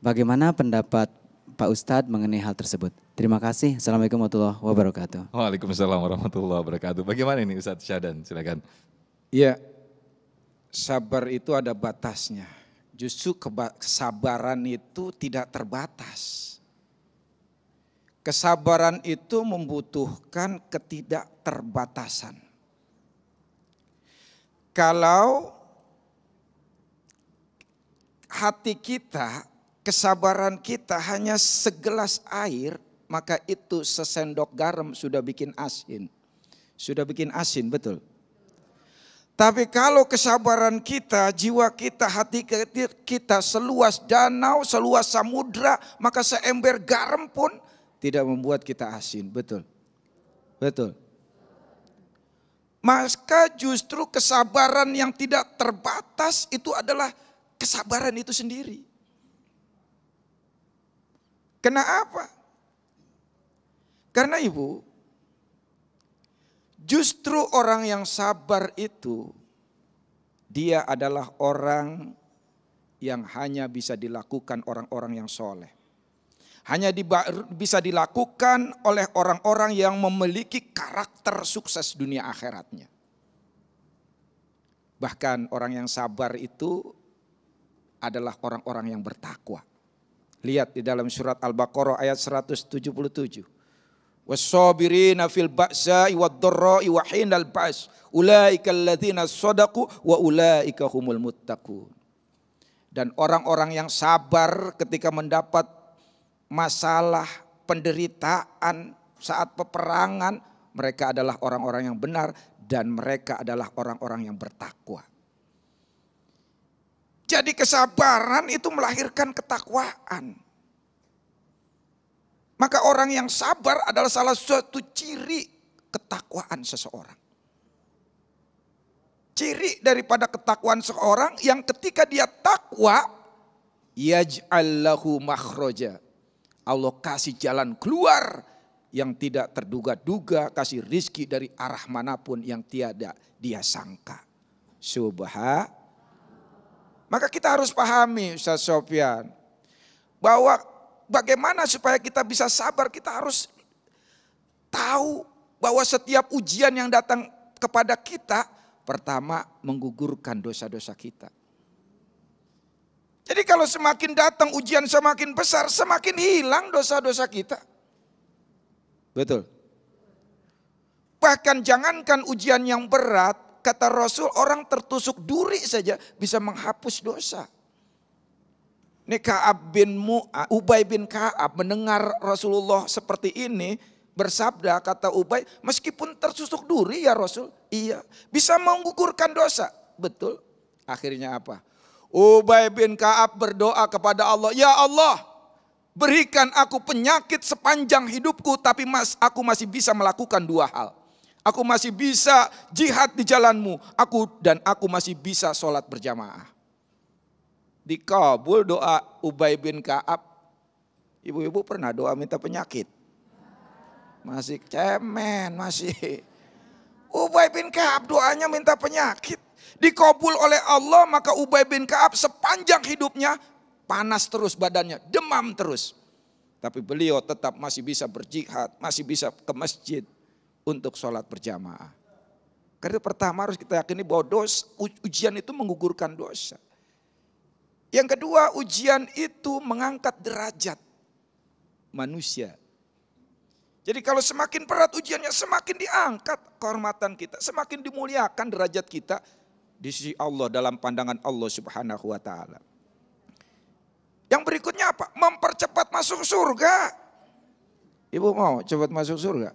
Bagaimana pendapat Pak Ustadz mengenai hal tersebut? Terima kasih. Assalamualaikum warahmatullahi wabarakatuh. Waalaikumsalam warahmatullahi wabarakatuh. Bagaimana ini Ustadz Syahdan? Silakan. Ya, sabar itu ada batasnya. Justru kesabaran itu tidak terbatas. Kesabaran itu membutuhkan ketidakterbatasan. Kalau hati kita, kesabaran kita hanya segelas air, maka itu sesendok garam sudah bikin asin. Sudah bikin asin, betul. Tapi kalau kesabaran kita, jiwa kita, hati kita seluas danau, seluas samudra, maka seember garam pun tidak membuat kita asin, betul. Betul. Maka justru kesabaran yang tidak terbatas itu adalah kesabaran itu sendiri. Kenapa? Karena Ibu, justru orang yang sabar itu, dia adalah orang yang hanya bisa dilakukan orang-orang yang soleh. Hanya bisa dilakukan oleh orang-orang yang memiliki karakter sukses dunia akhiratnya. Bahkan orang yang sabar itu adalah orang-orang yang bertakwa. Lihat di dalam surat Al-Baqarah ayat 177. Was-sabirina fil ba'sa'i wad-dharra'i wa hinal ba's ulaika alladzina shadaqu wa ulaika humul muttaqun. Dan orang-orang yang sabar ketika mendapat masalah, penderitaan saat peperangan, mereka adalah orang-orang yang benar dan mereka adalah orang-orang yang bertakwa. Jadi kesabaran itu melahirkan ketakwaan. Maka orang yang sabar adalah salah satu ciri ketakwaan seseorang. Ciri daripada ketakwaan seseorang yang ketika dia takwa, yaj'al lahu makhraja. Allah kasih jalan keluar yang tidak terduga-duga, kasih rizki dari arah manapun yang tiada dia sangka. Maka kita harus pahami Ustaz Sofyan, bahwa bagaimana supaya kita bisa sabar, kita harus tahu bahwa setiap ujian yang datang kepada kita, pertama menggugurkan dosa-dosa kita. Jadi kalau semakin datang ujian semakin besar, semakin hilang dosa-dosa kita. Betul. Bahkan jangankan ujian yang berat, kata Rasul, orang tertusuk duri saja bisa menghapus dosa. Ini Ubay bin Ka'ab mendengar Rasulullah seperti ini, bersabda, kata Ubay, meskipun tertusuk duri ya Rasul, iya, bisa menggugurkan dosa. Betul. Akhirnya apa? Ubay bin Ka'ab berdoa kepada Allah, ya Allah, berikan aku penyakit sepanjang hidupku, tapi aku masih bisa melakukan dua hal. Aku masih bisa jihad di jalanmu, aku masih bisa sholat berjamaah. Dikabul doa Ubay bin Ka'ab. Ibu-ibu pernah doa minta penyakit? Masih cemen, masih. Ubay bin Ka'ab doanya minta penyakit. Dikabul oleh Allah, maka Ubay bin Ka'ab sepanjang hidupnya panas terus badannya, demam terus. Tapi beliau tetap masih bisa berjihad, masih bisa ke masjid untuk sholat berjamaah. Karena pertama harus kita yakini bahwa ujian itu menggugurkan dosa. Yang kedua, ujian itu mengangkat derajat manusia. Jadi kalau semakin berat ujiannya, semakin diangkat kehormatan kita, semakin dimuliakan derajat kita di sisi Allah dalam pandangan Allah Subhanahu wa taala. Yang berikutnya apa? Mempercepat masuk surga. Ibu mau cepat masuk surga?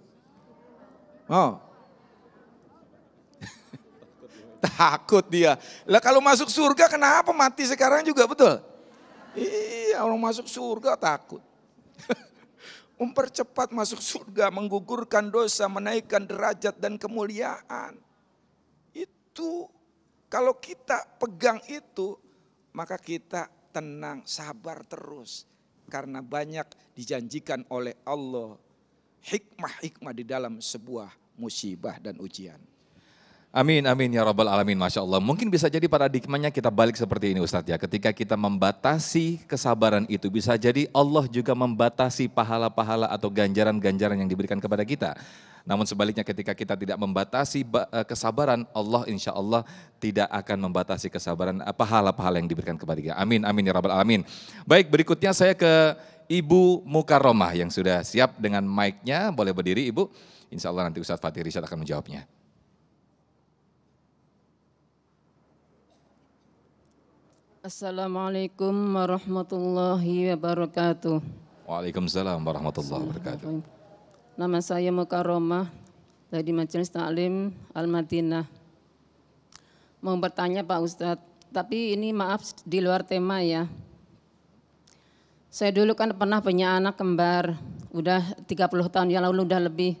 Mau? Takut dia. Lah kalau masuk surga kenapa mati sekarang juga, betul? Iya, orang masuk surga takut. Mempercepat masuk surga, menggugurkan dosa, menaikkan derajat dan kemuliaan. Itu kalau kita pegang itu, maka kita tenang, sabar terus. Karena banyak dijanjikan oleh Allah hikmah-hikmah di dalam sebuah musibah dan ujian. Amin, amin ya rabbal alamin, Masya Allah. Mungkin bisa jadi paradigmanya kita balik seperti ini Ustadz ya. Ketika kita membatasi kesabaran itu, bisa jadi Allah juga membatasi pahala-pahala atau ganjaran-ganjaran yang diberikan kepada kita. Namun sebaliknya ketika kita tidak membatasi kesabaran, Allah insya Allah tidak akan membatasi kesabaran pahala-pahala yang diberikan kepada kita. Amin, amin ya rabbal alamin. Baik, berikutnya saya ke Ibu Mukarromah yang sudah siap dengan mic-nya. Boleh berdiri Ibu. Insya Allah nanti Ustadz Fatih Rishad akan menjawabnya. Assalamualaikum warahmatullahi wabarakatuh. Waalaikumsalam warahmatullahi wabarakatuh. Nama saya Mukaromah dari Majelis Taklim Al-Madinah. Mau bertanya Pak Ustadz, tapi ini maaf di luar tema ya. Saya dulu kan pernah punya anak kembar, udah 30 tahun yang lalu udah lebih.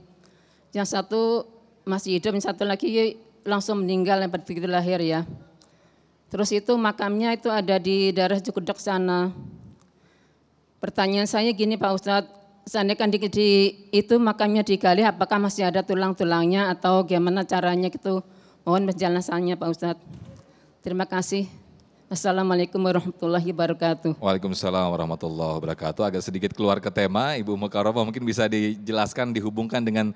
Yang satu masih hidup, yang satu lagi langsung meninggal begitu lahir ya. Terus itu makamnya itu ada di daerah Cukudek sana. Pertanyaan saya gini Pak Ustadz, seandainya kan itu makamnya digali, apakah masih ada tulang-tulangnya atau gimana caranya gitu? Mohon penjelasannya Pak Ustadz. Terima kasih. Assalamualaikum warahmatullahi wabarakatuh. Waalaikumsalam warahmatullahi wabarakatuh. Agak sedikit keluar ke tema, Ibu Mukaromah mungkin bisa dijelaskan, dihubungkan dengan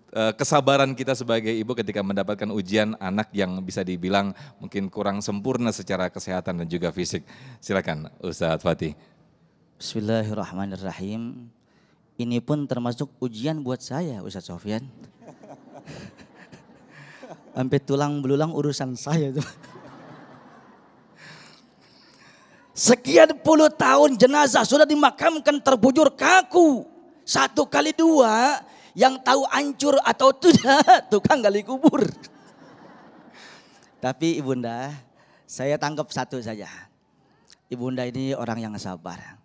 kesabaran kita sebagai ibu ketika mendapatkan ujian anak yang bisa dibilang mungkin kurang sempurna secara kesehatan dan juga fisik. Silakan Ustadz Fatih. Bismillahirrahmanirrahim. Ini pun termasuk ujian buat saya Ustadz Sofyan. Sampai tulang belulang urusan saya tuh. Sekian puluh tahun jenazah sudah dimakamkan terbujur kaku. 1 kali 2. Yang tahu hancur atau tidak, tukang gali kubur. Tapi Ibunda, saya tangkap satu saja. Ibunda ini orang yang sabar.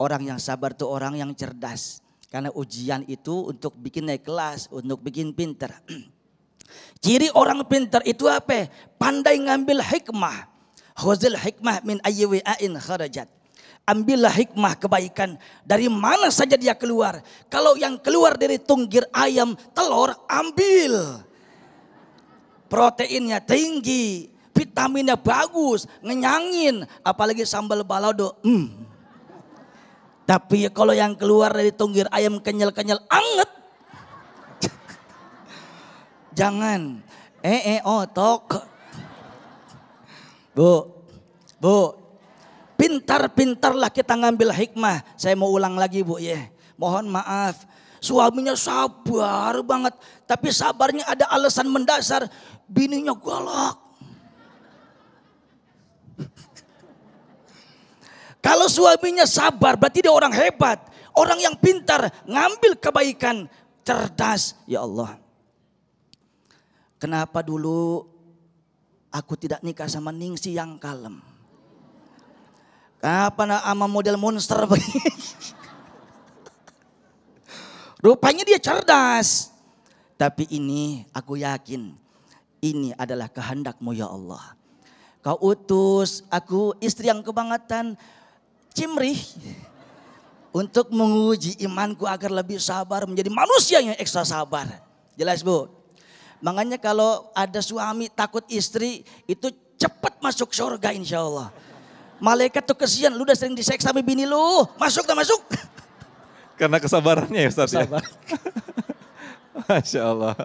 Orang yang sabar itu orang yang cerdas. Karena ujian itu untuk bikin naik kelas, untuk bikin pintar. Ciri orang pintar itu apa? Pandai ngambil hikmah. Khuzil hikmah min ayyi wa'in kharajat. Ambillah hikmah kebaikan dari mana saja dia keluar. Kalau yang keluar dari tunggir ayam, telur, ambil. Proteinnya tinggi, vitaminnya bagus, ngenyangin. Apalagi sambal balado. Tapi kalau yang keluar dari tunggir ayam kenyal-kenyal, anget. Jangan. Otok. Bu. Pintar-pintarlah kita ngambil hikmah. Saya mau ulang lagi Bu ya. Mohon maaf. Suaminya sabar banget. Tapi sabarnya ada alasan mendasar. Bininya galak. Kalau suaminya sabar berarti dia orang hebat. Orang yang pintar ngambil kebaikan. Cerdas. Ya Allah. Kenapa dulu aku tidak nikah sama Ningsi yang kalem? Apa nama model monster begini? Rupanya dia cerdas. Tapi ini aku yakin ini adalah kehendak-Mu ya Allah. Kau utus aku istri yang kebangetan, cimrih, untuk menguji imanku agar lebih sabar, menjadi manusia yang ekstra sabar. Jelas Bu? Makanya kalau ada suami takut istri itu cepat masuk surga insya Allah. Malaikat tuh kesian, lu udah sering diseksa sama bini lu, masuk. Karena kesabarannya ya Ustaz ya. Masya Allah.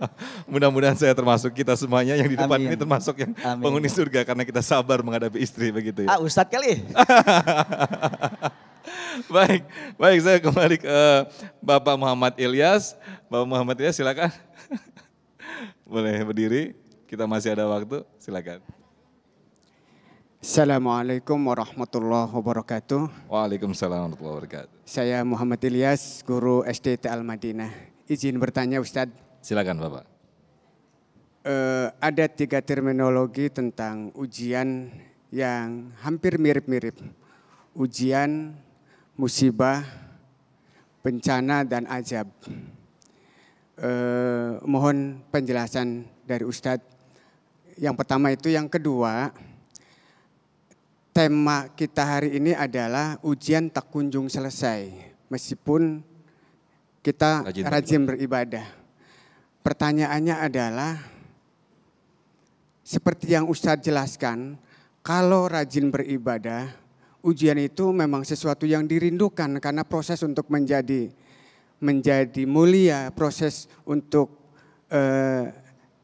Mudah-mudahan saya termasuk, kita semuanya yang di depan ini termasuk yang penghuni surga karena kita sabar menghadapi istri begitu ya. Ustadz kali. Baik, saya kembali ke Bapak Muhammad Ilyas. Bapak Muhammad Ilyas silakan. Boleh berdiri, kita masih ada waktu, silakan. Assalamualaikum warahmatullahi wabarakatuh. Waalaikumsalam warahmatullahi wabarakatuh. Saya Muhammad Ilyas, guru SDT Al-Madinah. Izin bertanya Ustadz. Silakan Bapak. Ada 3 terminologi tentang ujian yang hampir mirip-mirip. Ujian, musibah, bencana, dan azab. Mohon penjelasan dari Ustadz. Yang pertama itu, yang kedua, tema kita hari ini adalah ujian tak kunjung selesai, meskipun kita rajin beribadah. Pertanyaannya adalah, seperti yang Ustadz jelaskan, kalau rajin beribadah, ujian itu memang sesuatu yang dirindukan karena proses untuk menjadi mulia, proses untuk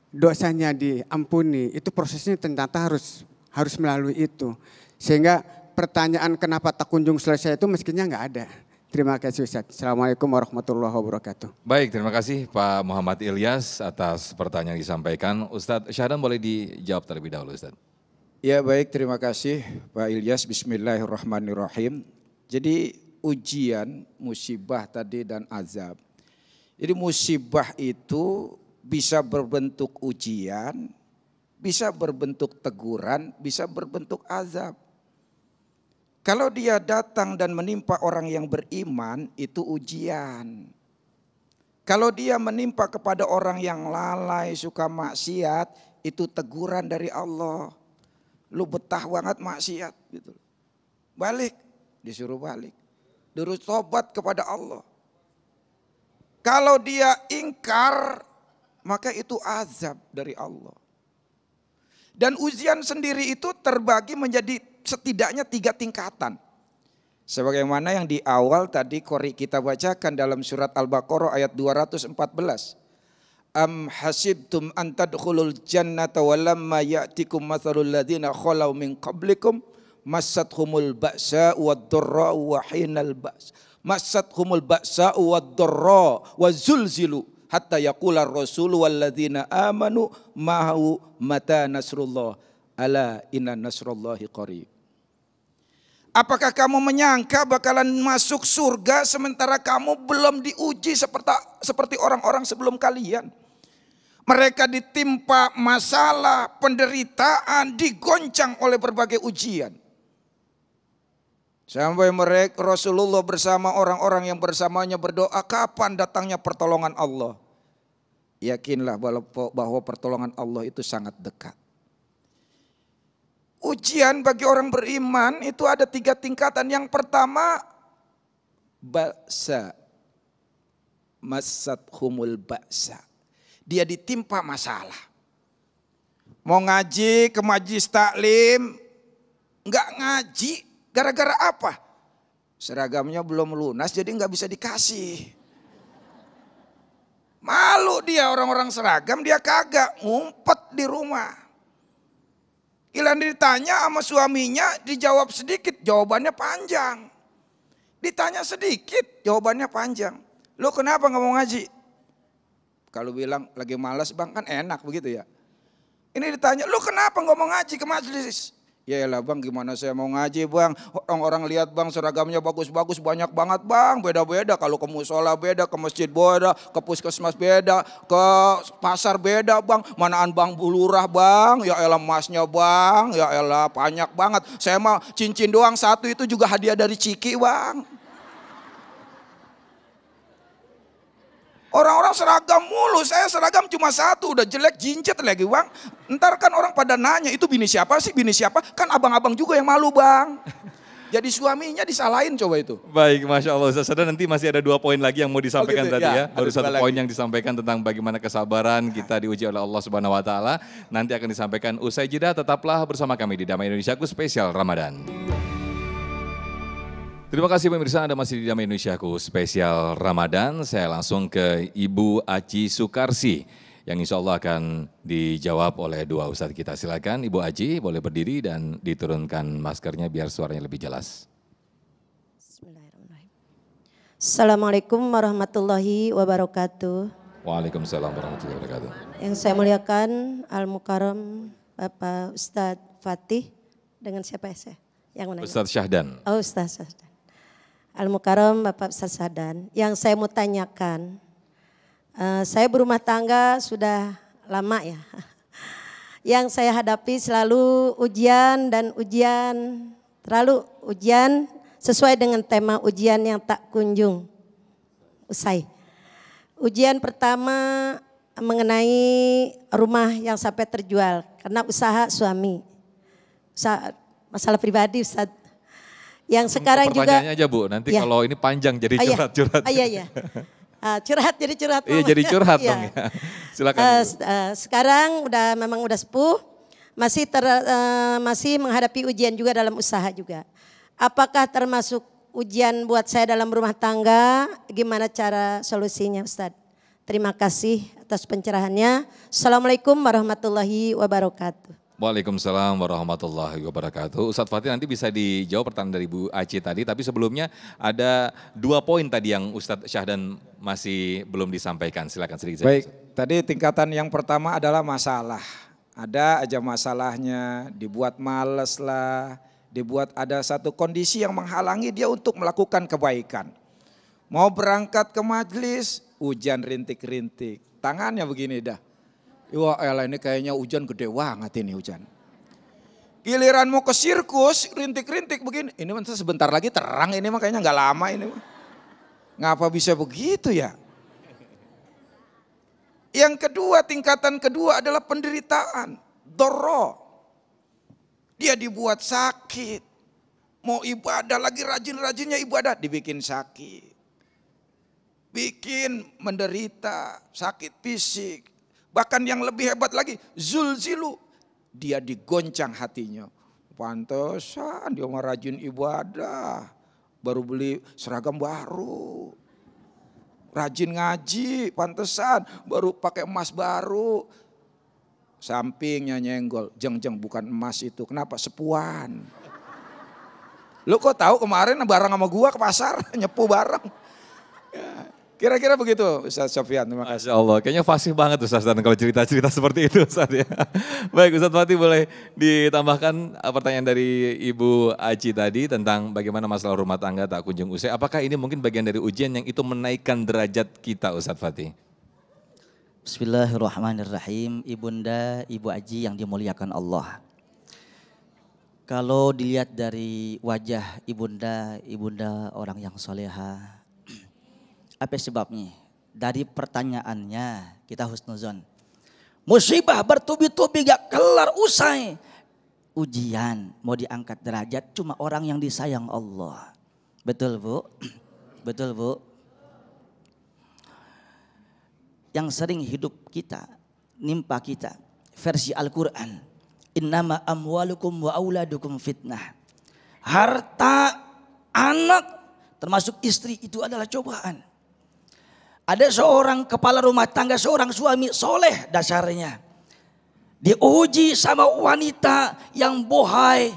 dosanya diampuni, itu prosesnya ternyata harus melalui itu. Sehingga pertanyaan kenapa tak kunjung selesai itu mestinya nggak ada. Terima kasih Ustaz. Assalamualaikum warahmatullahi wabarakatuh. Baik, terima kasih Pak Muhammad Ilyas atas pertanyaan yang disampaikan. Ustadz Syahdan boleh dijawab terlebih dahulu Ustadz. Ya baik, terima kasih Pak Ilyas. Bismillahirrahmanirrahim. Jadi ujian, musibah tadi dan azab. Jadi musibah itu bisa berbentuk ujian, bisa berbentuk teguran, bisa berbentuk azab. Kalau dia datang dan menimpa orang yang beriman, itu ujian. Kalau dia menimpa kepada orang yang lalai, suka maksiat, itu teguran dari Allah. Lu betah banget maksiat gitu. Balik, disuruh balik. Disuruh tobat kepada Allah. Kalau dia ingkar, maka itu azab dari Allah. Dan ujian sendiri itu terbagi menjadi setidaknya 3 tingkatan. Sebagaimana yang di awal tadi Qori kita bacakan dalam surat Al-Baqarah ayat 214. Am hasibtum an tadkhulul jannata walamma ya'tikum mathalul ladzina khalau min qablikum massathumul ba'sa wad-dharra wa hinal ba's massathumul ba'sa wad-dharra wa zulzilu hatta yaqula ar-rasul wal ladzina amanu ma'hu mata nasrullah ala inna nasrullahi qarib. Apakah kamu menyangka bakalan masuk surga sementara kamu belum diuji seperti orang-orang sebelum kalian? Mereka ditimpa masalah, penderitaan, digoncang oleh berbagai ujian. Sampai mereka Rasulullah bersama orang-orang yang bersamanya berdoa, kapan datangnya pertolongan Allah? Yakinlah bahwa pertolongan Allah itu sangat dekat. Ujian bagi orang beriman itu ada 3 tingkatan. Yang pertama, ba'sa. Massathumul ba'sa. Dia ditimpa masalah. Mau ngaji ke majlis taklim, enggak ngaji. Gara-gara apa? Seragamnya belum lunas jadi enggak bisa dikasih. Malu dia orang-orang seragam, dia kagak, ngumpet di rumah. Gila ditanya sama suaminya, dijawab sedikit, jawabannya panjang. Ditanya sedikit, jawabannya panjang. Lu kenapa gak mau ngaji? Kalau bilang lagi malas bang, kan enak begitu ya. Ini ditanya, lu kenapa gak mau ngaji ke majelis? Ya elah bang, gimana saya mau ngaji bang? Orang-orang lihat bang seragamnya bagus-bagus, banyak banget bang. Beda-beda, kalau ke musola beda, ke masjid beda, ke puskesmas beda, ke pasar beda bang. Manaan bang bulurah bang, ya elah emasnya bang, ya elah banyak banget. Saya mah cincin doang 1 itu juga hadiah dari Ciki bang. Orang-orang seragam mulu, saya seragam cuma 1, udah jelek jinjet lagi bang. Ntar kan orang pada nanya, itu bini siapa sih, bini siapa? Kan abang-abang juga yang malu bang. Jadi suaminya disalahin coba itu. Baik, Masya Allah Ustaz. Dan nanti masih ada 2 poin lagi yang mau disampaikan gitu, tadi ya. Baru 1 poin lagi yang disampaikan tentang bagaimana kesabaran kita diuji oleh Allah Subhanahu Wa Taala. Nanti akan disampaikan usai jeda, tetaplah bersama kami di Damai Indonesiaku spesial Ramadan. Terima kasih pemirsa, Anda masih di Damai Indonesiaku spesial Ramadan. Saya langsung ke Ibu Aji Sukarsi yang insya Allah akan dijawab oleh 2 ustadz kita. Silakan Ibu Aji, boleh berdiri dan diturunkan maskernya biar suaranya lebih jelas. Bismillahirrahmanirrahim. Assalamualaikum warahmatullahi wabarakatuh. Waalaikumsalam warahmatullahi wabarakatuh. Yang saya muliakan Al-Mukarram Bapak Ustadz Fatih dengan siapa ya saya? Yang mana? Ustadz Syahdan. Oh Ustadz Syahdan. Al-Mukarram Bapak Ustadz Syahdan. Yang saya mau tanyakan, saya berumah tangga sudah lama ya. Yang saya hadapi selalu ujian dan ujian, terlalu ujian sesuai dengan tema ujian yang tak kunjung usai. Ujian pertama mengenai rumah yang sampai terjual karena usaha suami. Usaha, masalah pribadi Ustaz. Yang sekarang juga. Pertanyaannya aja Bu, nanti ya. Kalau ini panjang jadi curhat-curhat. Iya. Curhat jadi curhat. Iya jadi curhat dong ya. Silakan. Sekarang memang udah sepuh, masih menghadapi ujian juga dalam usaha juga. Apakah termasuk ujian buat saya dalam rumah tangga? Gimana cara solusinya Ustadz? Terima kasih atas pencerahannya. Assalamualaikum warahmatullahi wabarakatuh. Waalaikumsalam warahmatullahi wabarakatuh. Ustadz Fatih nanti bisa dijawab pertanyaan dari Bu Aci tadi, tapi sebelumnya ada 2 poin tadi yang Ustadz Syahdan masih belum disampaikan. Silakan sedikit. Baik, tadi tingkatan yang pertama adalah masalah. Ada aja masalahnya, dibuat males lah, dibuat ada satu kondisi yang menghalangi dia untuk melakukan kebaikan. Mau berangkat ke majelis, hujan rintik-rintik. Tangannya begini dah. Wah elah ini kayaknya hujan gede banget ini hujan. Giliran mau ke sirkus, rintik-rintik begini. Ini sebentar lagi terang, ini mah kayaknya nggak lama ini. Ngapa bisa begitu ya? Yang kedua, tingkatan kedua adalah penderitaan. Dorro. Dia dibuat sakit. Mau ibadah lagi rajin-rajinnya ibadah, dibikin sakit. Bikin menderita, sakit fisik. Bahkan yang lebih hebat lagi, zulzilu. Dia digoncang hatinya. Pantesan dia mau rajin ibadah. Baru beli seragam baru. Rajin ngaji, pantesan baru pakai emas baru. Sampingnya nyenggol, jeng bukan emas itu. Kenapa? Sepuan. Lu kok tahu kemarin bareng sama gua ke pasar, nyepu bareng. Ya, kira-kira begitu Ustaz Sofyan, terima kasih. Masya Allah, kayaknya fasih banget Ustaz Dan kalau cerita-cerita seperti itu Ustaz ya. Baik Ustaz Fatih, boleh ditambahkan pertanyaan dari Ibu Aci tadi tentang bagaimana masalah rumah tangga tak kunjung usai. Apakah ini mungkin bagian dari ujian yang itu menaikkan derajat kita Ustaz Fatih? Bismillahirrahmanirrahim. Ibunda, Ibu Aji yang dimuliakan Allah. Kalau dilihat dari wajah ibunda orang yang soleha, apa sebabnya? Dari pertanyaannya kita husnuzon. Musibah bertubi-tubi gak kelar usai. Ujian mau diangkat derajat cuma orang yang disayang Allah. Betul Bu? Betul Bu? Yang sering hidup kita, nimpa kita. Versi Al-Quran. Innama amwalukum wa auladukum fitnah. Harta, anak, termasuk istri itu adalah cobaan. Ada seorang kepala rumah tangga, seorang suami soleh dasarnya. Diuji sama wanita yang bohai.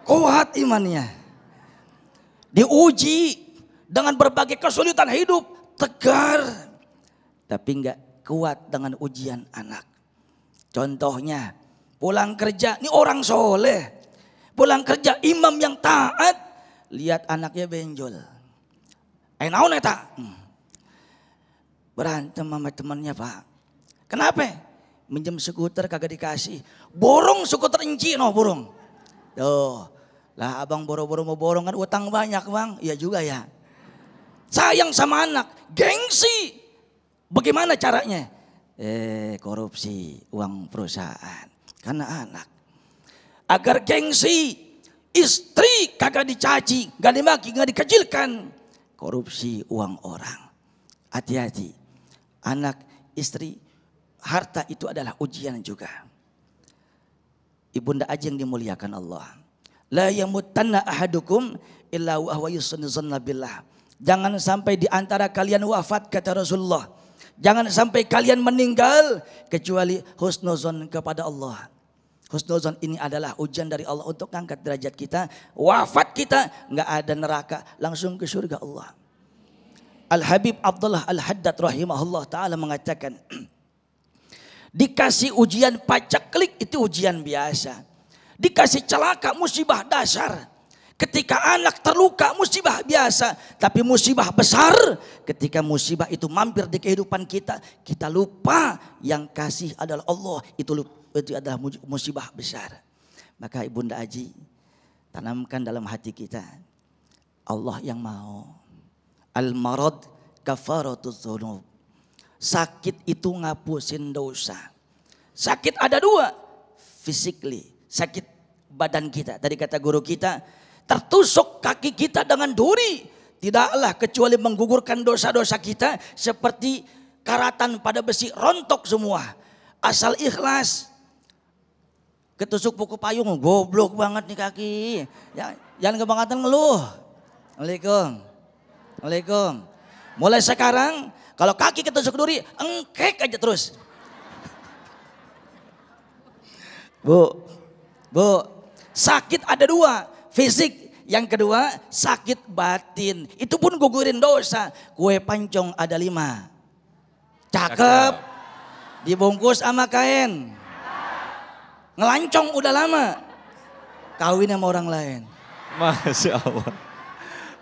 Kuat imannya. Diuji dengan berbagai kesulitan hidup. Tegar. Tapi enggak kuat dengan ujian anak. Contohnya pulang kerja, ini orang soleh. Pulang kerja imam yang taat. Lihat anaknya benjol. Naon eta? Berantem sama temannya Pak. Kenapa? Minjem skuter kagak dikasih. Borong skuter enci no borong. Tuh. Lah abang boro-boro mau borong kan utang banyak bang. Iya juga ya. Sayang sama anak. Gengsi. Bagaimana caranya? Korupsi uang perusahaan. Karena anak. Agar gengsi. Istri kagak dicaci. Gak dimaki, gak dikecilkan. Korupsi uang orang. Hati-hati. Anak, istri, harta itu adalah ujian juga. Ibunda Aji yang dimuliakan Allah. La yamutanna ahadukum illa wa huwa yusnu zanna billah. Jangan sampai di antara kalian wafat kata Rasulullah. Jangan sampai kalian meninggal kecuali husnuzon kepada Allah. Husnuzon ini adalah ujian dari Allah untuk angkat derajat kita. Wafat kita nggak ada neraka, langsung ke surga Allah. Al-Habib Abdullah Al-Haddad rahimahullah ta'ala mengatakan, dikasih ujian paceklik itu ujian biasa. Dikasih celaka musibah dasar. Ketika anak terluka musibah biasa. Tapi musibah besar ketika musibah itu mampir di kehidupan kita. Kita lupa yang kasih adalah Allah. Itu adalah musibah besar. Maka Ibunda Aji tanamkan dalam hati kita. Allah yang mau. Al-marad kafaratuz dzunub. Sakit itu ngapusin dosa. Sakit ada dua. Physically. Sakit badan kita. Tadi kata guru kita. Tertusuk kaki kita dengan duri. Tidaklah kecuali menggugurkan dosa-dosa kita. Seperti karatan pada besi. Rontok semua. Asal ikhlas. Ketusuk buku payung. Goblok banget nih kaki. Jangan kebangetan ngeluh. Waalaikumsalam. Waalaikumsalam. Mulai sekarang. Kalau kaki ketusuk duri. Engkek aja terus. Bu. Sakit ada dua. Fisik, yang kedua sakit batin. Itu pun gugurin dosa. Kue pancong ada 5. Cakep. Dibungkus sama kain. Ngelancong udah lama. Kawin sama orang lain. Masya Allah.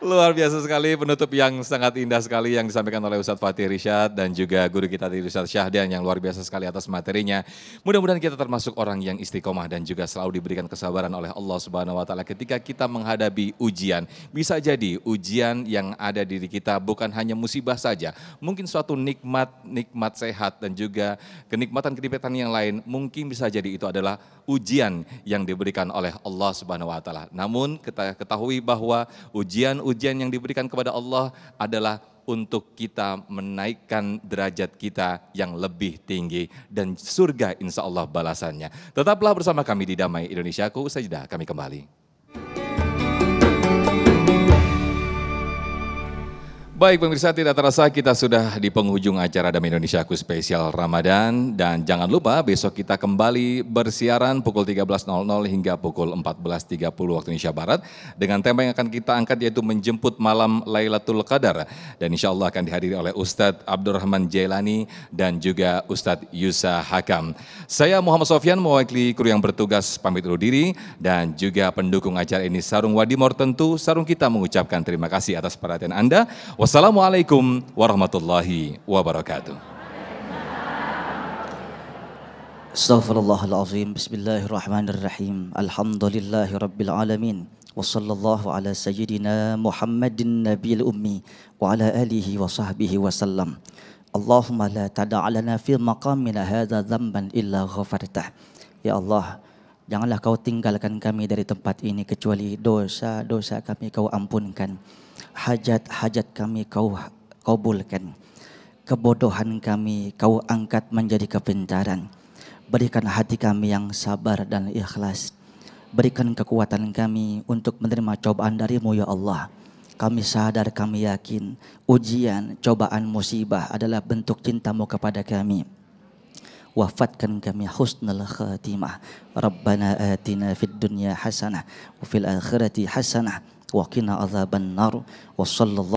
Luar biasa sekali penutup yang sangat indah sekali yang disampaikan oleh Ustadz Fatih Irsyad dan juga guru kita tadi Ustadz Syahdan yang luar biasa sekali atas materinya. Mudah-mudahan kita termasuk orang yang istiqomah dan juga selalu diberikan kesabaran oleh Allah Subhanahu wa taala ketika kita menghadapi ujian. Bisa jadi ujian yang ada di diri kita bukan hanya musibah saja, mungkin suatu nikmat sehat dan juga kenikmatan yang lain mungkin bisa jadi itu adalah ujian yang diberikan oleh Allah Subhanahu wa taala. Namun kita ketahui bahwa ujian yang diberikan kepada Allah adalah untuk kita menaikkan derajat kita yang lebih tinggi dan surga insya Allah balasannya. Tetaplah bersama kami di Damai Indonesiaku, usai jeda kami kembali. Baik pemirsa, tidak terasa kita sudah di penghujung acara Damai Indonesiaku spesial Ramadan. Dan jangan lupa besok kita kembali bersiaran pukul 13.00 hingga pukul 14.30 waktu Indonesia Barat. Dengan tema yang akan kita angkat yaitu menjemput malam Lailatul Qadar. Dan insya Allah akan dihadiri oleh Ustadz Abdurrahman Jailani dan juga Ustadz Yusa Hakam. Saya Muhammad Sofyan mewakili kru yang bertugas pamit undur diri. Dan juga pendukung acara ini Sarung Wadimor, tentu Sarung kita mengucapkan terima kasih atas perhatian Anda. Wassalamualaikum warahmatullahi wabarakatuh. Astaghfirullahaladzim. Bismillahirrahmanirrahim. Alhamdulillahi rabbil alamin. Wassallallahu ala sayyidina Muhammadin nabiyil ummi wa ala alihi wa sahbihi wasallam. Allahumma la tada'alana fi maqamina hadha dhanban illa ghafartah. Ya Allah, janganlah kau tinggalkan kami dari tempat ini kecuali dosa-dosa kami kau ampunkan. Hajat-hajat kami kau kabulkan. Kebodohan kami kau angkat menjadi kepintaran. Berikan hati kami yang sabar dan ikhlas. Berikan kekuatan kami untuk menerima cobaan darimu ya Allah. Kami sadar, kami yakin ujian, cobaan, musibah adalah bentuk cintamu kepada kami. Wafatkan kami husnul khatimah. Rabbana atina fid dunya hasanah wa fil akhirati hasanah wa qina adzaban nar. Wassallallahu